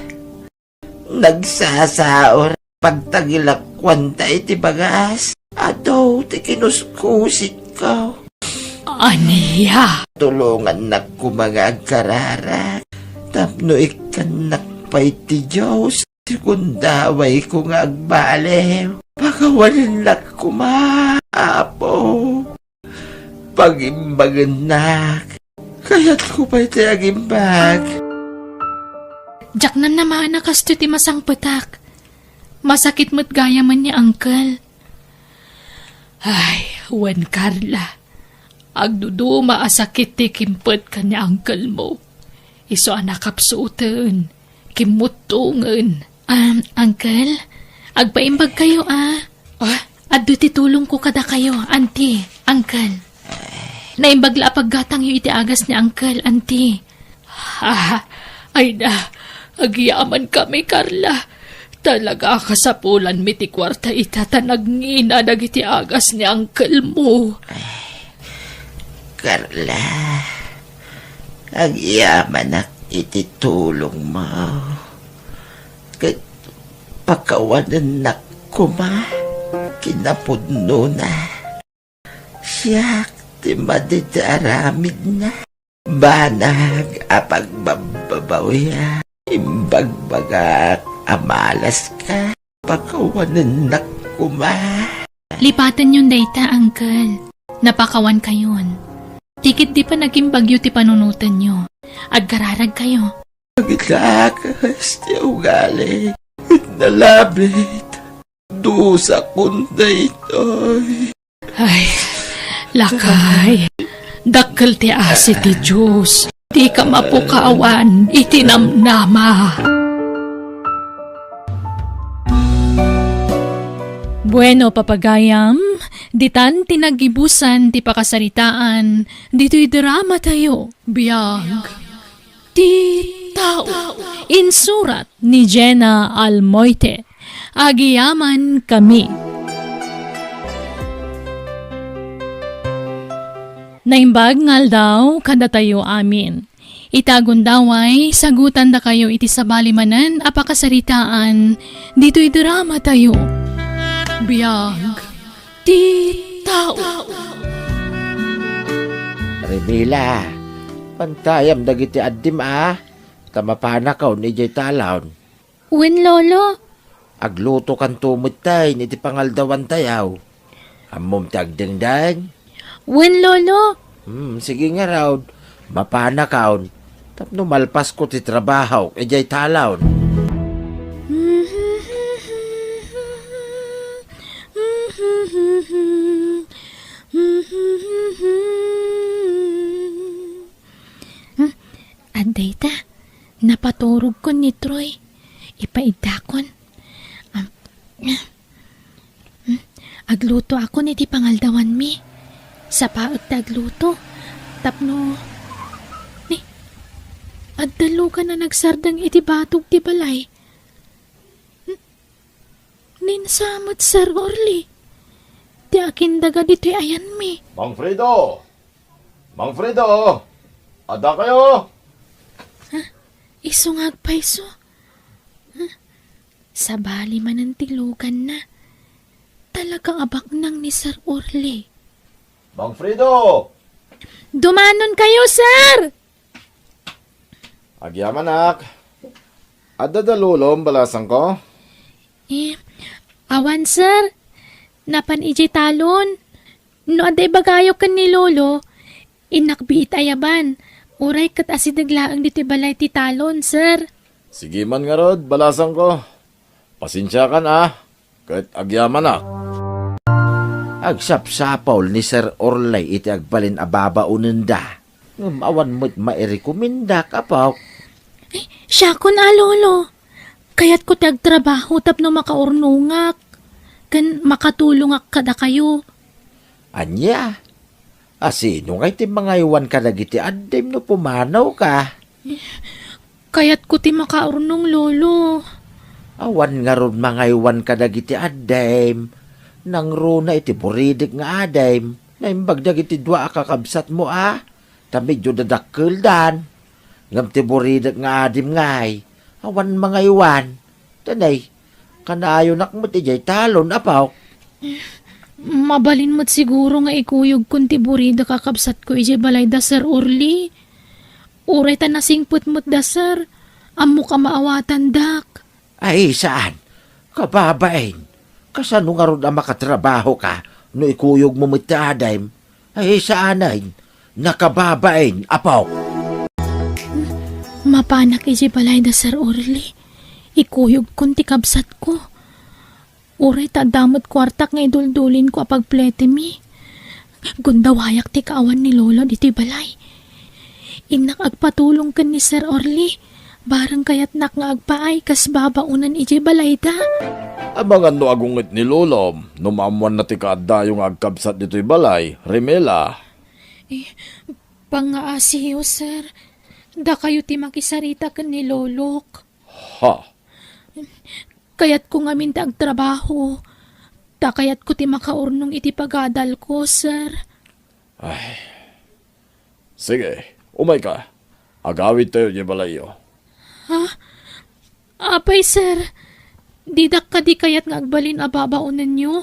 Nagsasaor. Pagtagilakwan ta iti bagas. Ado, ti kinuskusit ko. Aniya. Tulungan na ko mga agkararak. Tapno ikan nakpay ti Diyos. Tikundaway ko nga agbalew. Pagawalan na ko maapo. Pagimbagan nak. Kaya't ko pa iti agimbag. Jak na naman nakasto ti masang petak. Masakit mo't gaya man niya, uncle. Ay, Juan Carla. Agduduma asakit ti kimpet ka niya, uncle mo. Iso anakapsuuten. Kimutungan. Uncle, agpaimbag kayo, addo ti tulong ko kada kayo, auntie, uncle. Naimbagla paggatang yu iti agas ni uncle, auntie. Ay na, agyaman kami, Carla. Talaga kasapulan mi ti kwarta itatanagngina dagiti agas ni uncle mo. Carla, agyaman ak iti tulong mo. Kat pakawanan na kuma, kinapudno na. Siyak, ti madidaramid na. Banag apagbababawiya, imbagbagak amalas ka, pakawanan na kuma. Lipatan yun dayta, uncle. Napakawan kayon. Tikit di pa naging bagyo ti panunutan nyo. Agkararag kayo. Paglakas ti ugali, nalabit, dusa kunda ito'y. Ay, lakay. Dakkel ti asi ti Diyos. Di ka mapukaawan, itinamnama. Bueno, papagayam, Ditan tinagibusan ti pakasaritaan, dito'y drama tayo, biyag. Ti tao, insurat ni Jenna Almoite, agiyaman kami. Naimbag ngal daw kada tayo amin. Itagon daway, sagutan da kayo iti sabalimanan apakasaritaan, dito'y drama tayo. Biyag, ti tao. Remila, pantayam dagiti addim tamapana kaw ni jay talawn. Wen, Lolo? Agluto kan tumutay ni ti pangaldawan tayaw. Amom ti agdengdeng. Wen, Lolo? Sige nga raw, mapana kaon. Tapno malpas ko ti trabaho, jay talawn. Aday ta, napaturog ko ni Troy. Ipaidakon. Agluto ako ni ti pangaldawan mi. Sa paag tagluto. Tapno, adalo ka na nagsardang iti batog ti balay. Ninsamot, Sir Orly. Ti akin daga dito'y ayan mi. Mang Fredo! Mang Fredo! Ada kayo? Isungag pa iso. Sa bali man ang tilugan na. Talagang abak nang ni Sir Orly. Mang Fredo! Dumanon kayo, sir! Agyaman nak. Ada da lulom balasan ko? Awan, sir. Napan iji talon. No aday bagayok kan ni Lolo, inakbiit ayaban. Uray kat asidaglaang dito balay ti talon, sir. Sige man nga rod, balasan ko. Pasensya ka na. Kahit agyaman nak. Agsapsapaw ni Sir Orlay iti agbalin ababa unenda. Awan mo't mairekomenda ka pa. Siya ko na, Lolo. Kaya't ko tagtrabaho tapno makaurnungak. Kan makatulungak kada kayo. Anya? Asino nga iti mga iwan ka nagiti adim no pumanaw ka? Kaya't ko ti makaurnong, Lolo. Awan nga ron mga iwan ka nagiti adim. Nang runa iti buridik nga adim. Naimbag dagiti dua akakabsat mo Ta medyo dadakkel dan. Ngam ti buridik nga adim ngay. Awan mga iwan. Tanay, kanaayo nakmo ti jay talon apaw. Mabalin mo't siguro nga ikuyog kun ti burida kakabsat ko ije balay da, Sir Orly. Uray ta nasingput mo't da, sir. Amo ka maawatan, dak. Ay, saan? Kababain. Kasano nga ron ang makatrabaho ka no ikuyog mo mo't ti adim? Ay, saanay? Nakababain, apaw. Mapanak ije balay da, Sir Orly. Ikuyog kun ti kabsat ko. Uray ta damot kwartak nga iduldulin ko apag plete mi. Gundawayak ti kaawan ni Lolo diti balay. Inak agpatulong kan ni Sir Orly. Barang kayat nak nga agpaay kas babaunan ije balay da. Abangan no agungit ni Lolom. Numamuan na ti kaadda yung agkabsat dito'y balay. Remela. Pangaasiyo, sir. Da kayo ti makisarita kan ni Lolok. Ha? Kayat ko nga minta agtrabaho. Da kayat ko ti makaurnong iti pagadal ko, sir. Sige, umay ka. Agawid tayo di balayo. Apay, sir. Didak ka di kayat nga agbalin ababaunan nyo.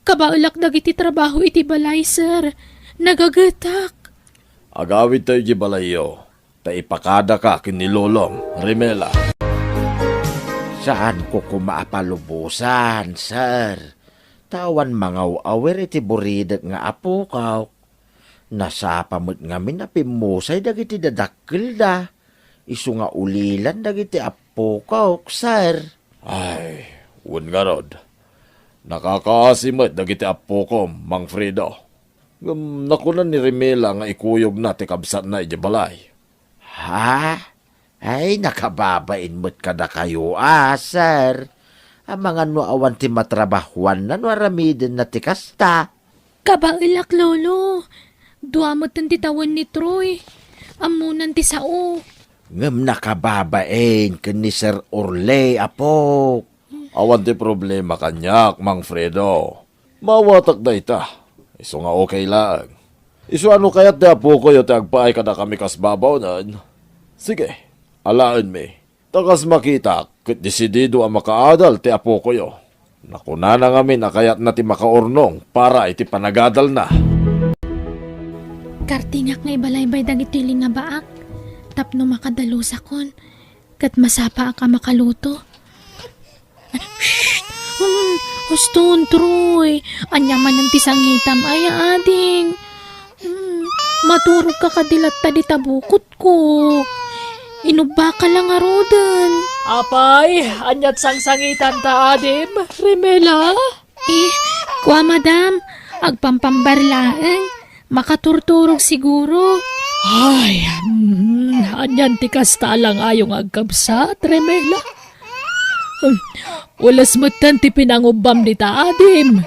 Kabaulak dagiti trabaho iti balay, sir. Nagagatak. Agawid tayo di balayo. Ta ipakada ka kin ni Lolom. Remela. Saan ko kumaapalubusan, sir? Tawan mga awer iti buridak nga apukaw. Nasapamot nga minapimusay dagiti dadakkel da. Isu nga ulilan dagiti apukaw, sir. Ay, un nga rod. Nakakasimot dagiti apo ko, Mang Fredo. Nakunan ni Remela nga ikuyog na ti kabsat na iti balay. Ha? Ay, nakababain mo't kada kayo, sir. Amangan no awan ti matrabahuan na no aramidin na ti kasta. Kabailak, lolo. Duamot ang titawan ni Troy. Amunan ti sao. Ngam nakababain ken ni Sir Orley, apo. Awan ti problema kanyak, Mang Fredo. Mawatak da ita. Iso nga okay lang. Iso ano kaya't da po ko yung agpaay ka na kami kasbabaw nan. Sige, alaan mi. Takas makita, kit desidido ang makaadal ti apo ko yo. Nakuna na kami na kaya't na ti makaurnong para iti panagadal na. Kartingak nga ibalaybay dagiti nga baak. Tapno makadalusa kon. Kat masapa ka makaluto. Shhh! Huston, Troy. Anyaman ng tisangitam ay ading. Maturog ka kadilat tadi tabukot ko. Inuba ka lang arodan. Apay, anyat sangsangitan ta adim, Remela. Kwa madam, agpampambarlaeng. Makaturturog siguro. Ay, anyan ti kasta lang ayong agkabsat, Remela. Ulas matan ti pinangubam di ta adim.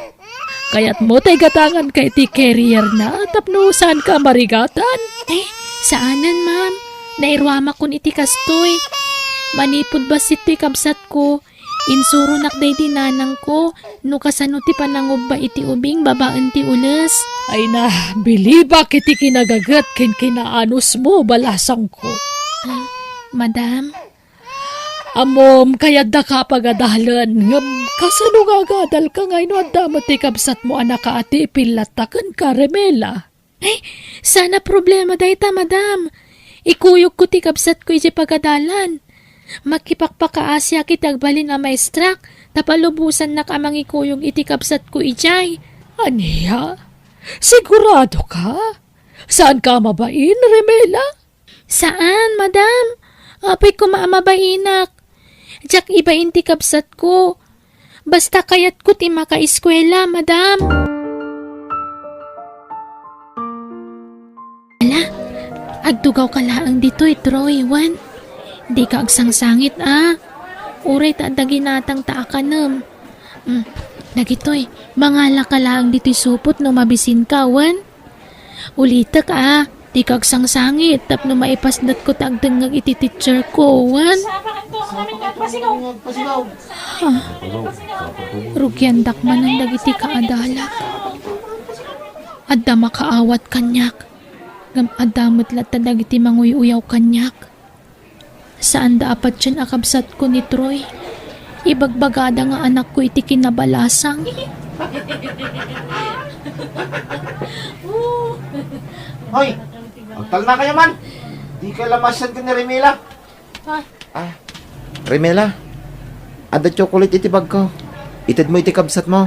Kaya't mo tay gatangan kay ti carrier na tapno saan ka marigatan. Saanan, ma'am? Nairwama kun iti kastoy. Manipod ba si ti kabsat ko? Insuro nakday dinanang ko. No kasano ti panangubba iti ubing babaan ti ulas. Ay na, biliba kiti kinagagat kin kinaanos mo balasang ko. Madam? Amom, kaya da ka pagadalan. Ngam, kasano nga gadal ka ngayon at damat ikabsat mo anak ka ati pilatakan ka, Remela. Sana problema dayta, madam. Ikuyog ko ti kabsat ko iti pagadalan. Makipakpakaasya kitagbalin nga maestrak, tapalubusan na kamang ikuyog iti kabsat ko ijay. Aniya? Sigurado ka? Saan ka mabain, Remela? Saan, madam? Apay ko maamabainak. Diyak ibain ti kabsat ko. Basta kayat ko ti makaiskwela, madam. Ala, agdugaw ka laang dito'y, Troy, Juan. Di ka agsangsangit, Uray ta daginatang taakanam. Dagitoy, mangala ka laang dito'y supot no mabisin ka, Juan. Ulitak, di ka agsangsangit, tapno maipasdat ko tagdangag iti teacher ko, Juan. Rugyandak man ang dagiti kaadalak. Adda makaawat kanyak. Gam adamot lata dagiti manguy-uyaw kanyak. Saan da apat dyan akabsat ko ni Troy? Ibagbagada nga anak ko iti kinabalasang. Hoy, magtal na kayo man. Di ka lamasan ka ni Remela. Remela, ada chocolate iti bag ko. Itid mo iti kabsat mo.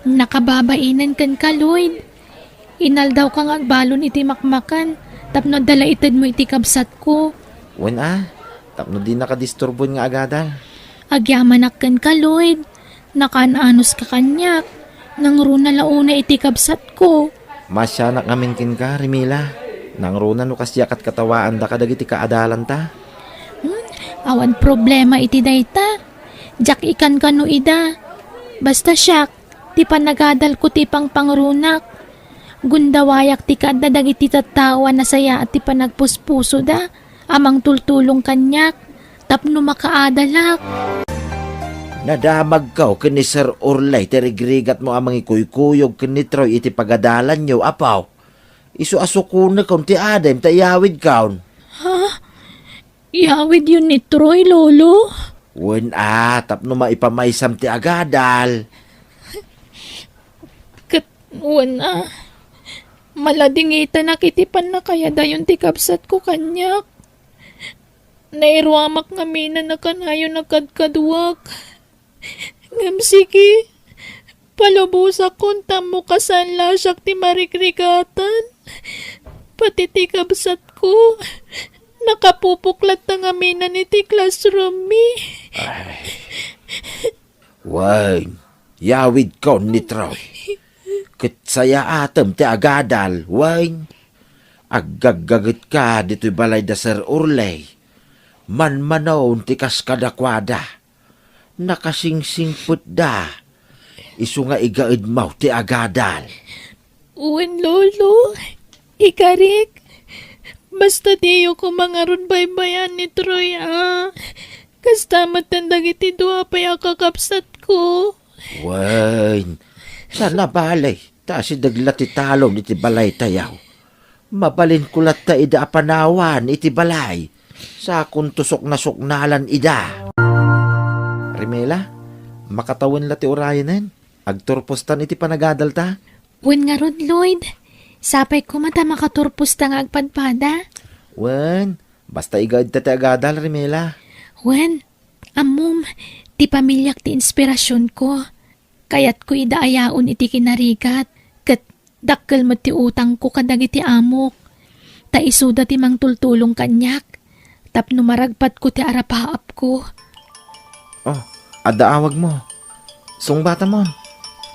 Nakababainan kan ka, Lloyd. Inaldaw kang agbalon iti makmakan. Tapno dala itid mo iti kabsat ko. Wen tapno di nakadisturbon nga agadal. Agyamanak kan ka, Lloyd. Nakananos ka kanyak. Nangruna launa iti kabsat ko. Masyanak ngamin kin ka, Remela. Nangruna no kasyakat katawaan da kadag iti kaadalan ta. Awan problema iti dayta. Jak ikan kano ida. Basta siyak, ti panagadal ko ti pang pangrunak. Gundawayak ti kadadag iti tattawa na saya at ti panagpuspuso da. Amang tultulong kanyak. Tapno makaadalak. Nadamag ka ken ni Sir Orlay tirigrigat mo amang ikuykuyog ken ni Troy iti pagadalan nyo, apaw. Isu asukuna kaun ti Adam tayawid kaun. Yawid yun ni Troy, lolo. Wen tapno maipamaysam ti agadal. Katwan maladingita nakitipan na kaya dayon ti kapsat ko kanyak. Nairwamak nga mina na kanayo nakadkadwak. Ngam sige, palubusa kon tamo kasanla siyak ti marikrigatan. Pati ti kapsat ko. Nakapupuklat na nga mina ni ti classroom mi. Wen, yawid kaun ni Troy. Kitsaya atem ti agadal, wen. Aggaggaget ka dito'y balay da Sir Orlay. manmanaw tikas kadakwada. Nakasingsingput da. Isu nga igaid mau ti agadal. Uwan, Lolo. Ikarik. Basta diyo ko mangaron baybayan ni Troy, Kasta matandag iti dua pa yung kakapsat ko. Wain, sana balay. Ta si daglat ti talong iti balay tayaw. Mabalin kulat ta ida apanawan iti balay. Sa kung tusok na suknalan ida. Rimela, makatawan la ti orayanen. Agturpostan iti panagadal ta. Uwan nga ron, Lloyd. Sapay ko mata makaturpos ta nga agpadpada. Wen, basta igaid ta ti agadal, Rimela. Wen, amom, ti pamilyak ti inspirasyon ko. Kayat ko idaayaon iti kinarigat. Kat dakkel mo ti utang ko kadag iti amok. Ta isuda ti mang tultulong kanyak. Tapno maragpat ko ti arapaap ko. Oh, adaawag mo. Sungbata mo.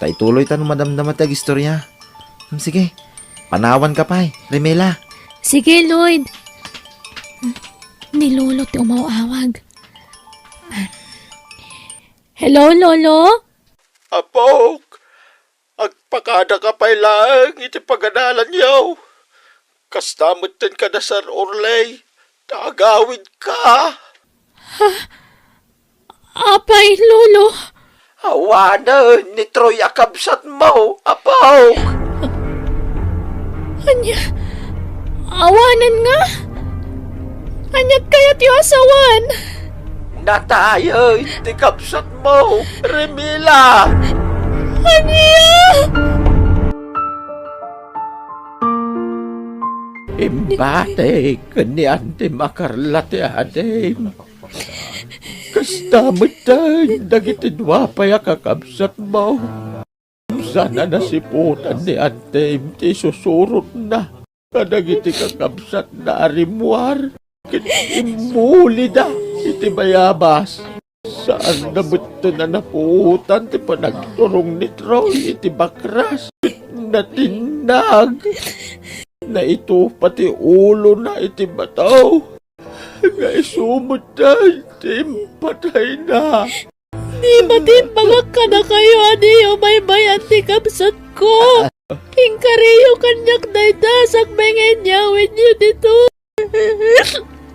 Ta ituloy ta no madamdama ti agistorya. Sige, panawan ka pa, Rimela. Sige, Lloyd. Ni Lolo ti umawawag. Hello, Lolo? Apok, agpakada ka pa lang iti paganalan yaw. Kastamutin ka na sa Orlay, tagawid ka. Apay, Lolo. Awanan ni Troy akabsat mo, Apok. Anya, awanan nga. Anyat kayat yung asawan. Natayo, iti kabsat mo, Remila. Anya! Imbate, kanyan ti makarlati adim. Kastamutan, dagiti dwa pa kakabsat mo. Sana nasiputan ni Antem ti susurot na. Kadagiti kakabsat na arimwar. Imuli da, iti bayabas. Saan na buto na naputan ti panagturong ni Troy, iti bakras. Natinag. Na ito pati ulo na iti bataw. Nga isumot na, iti patay na. Di matimbagak ka na kayo, adiyo may bayan ti kapsat ko. Hingkariyo kanyak daydasak mengen nyawin niyo dito.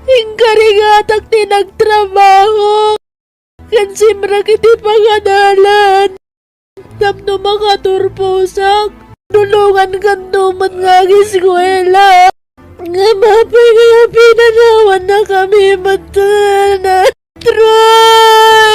Hingkarigatak ti nagtrabaho. Kansimrak iti pangadalan. Tapno makaturposak. Tulungan kanduman nga giskwela. Nga mapay kaya pinanawan na kami matana. Troy!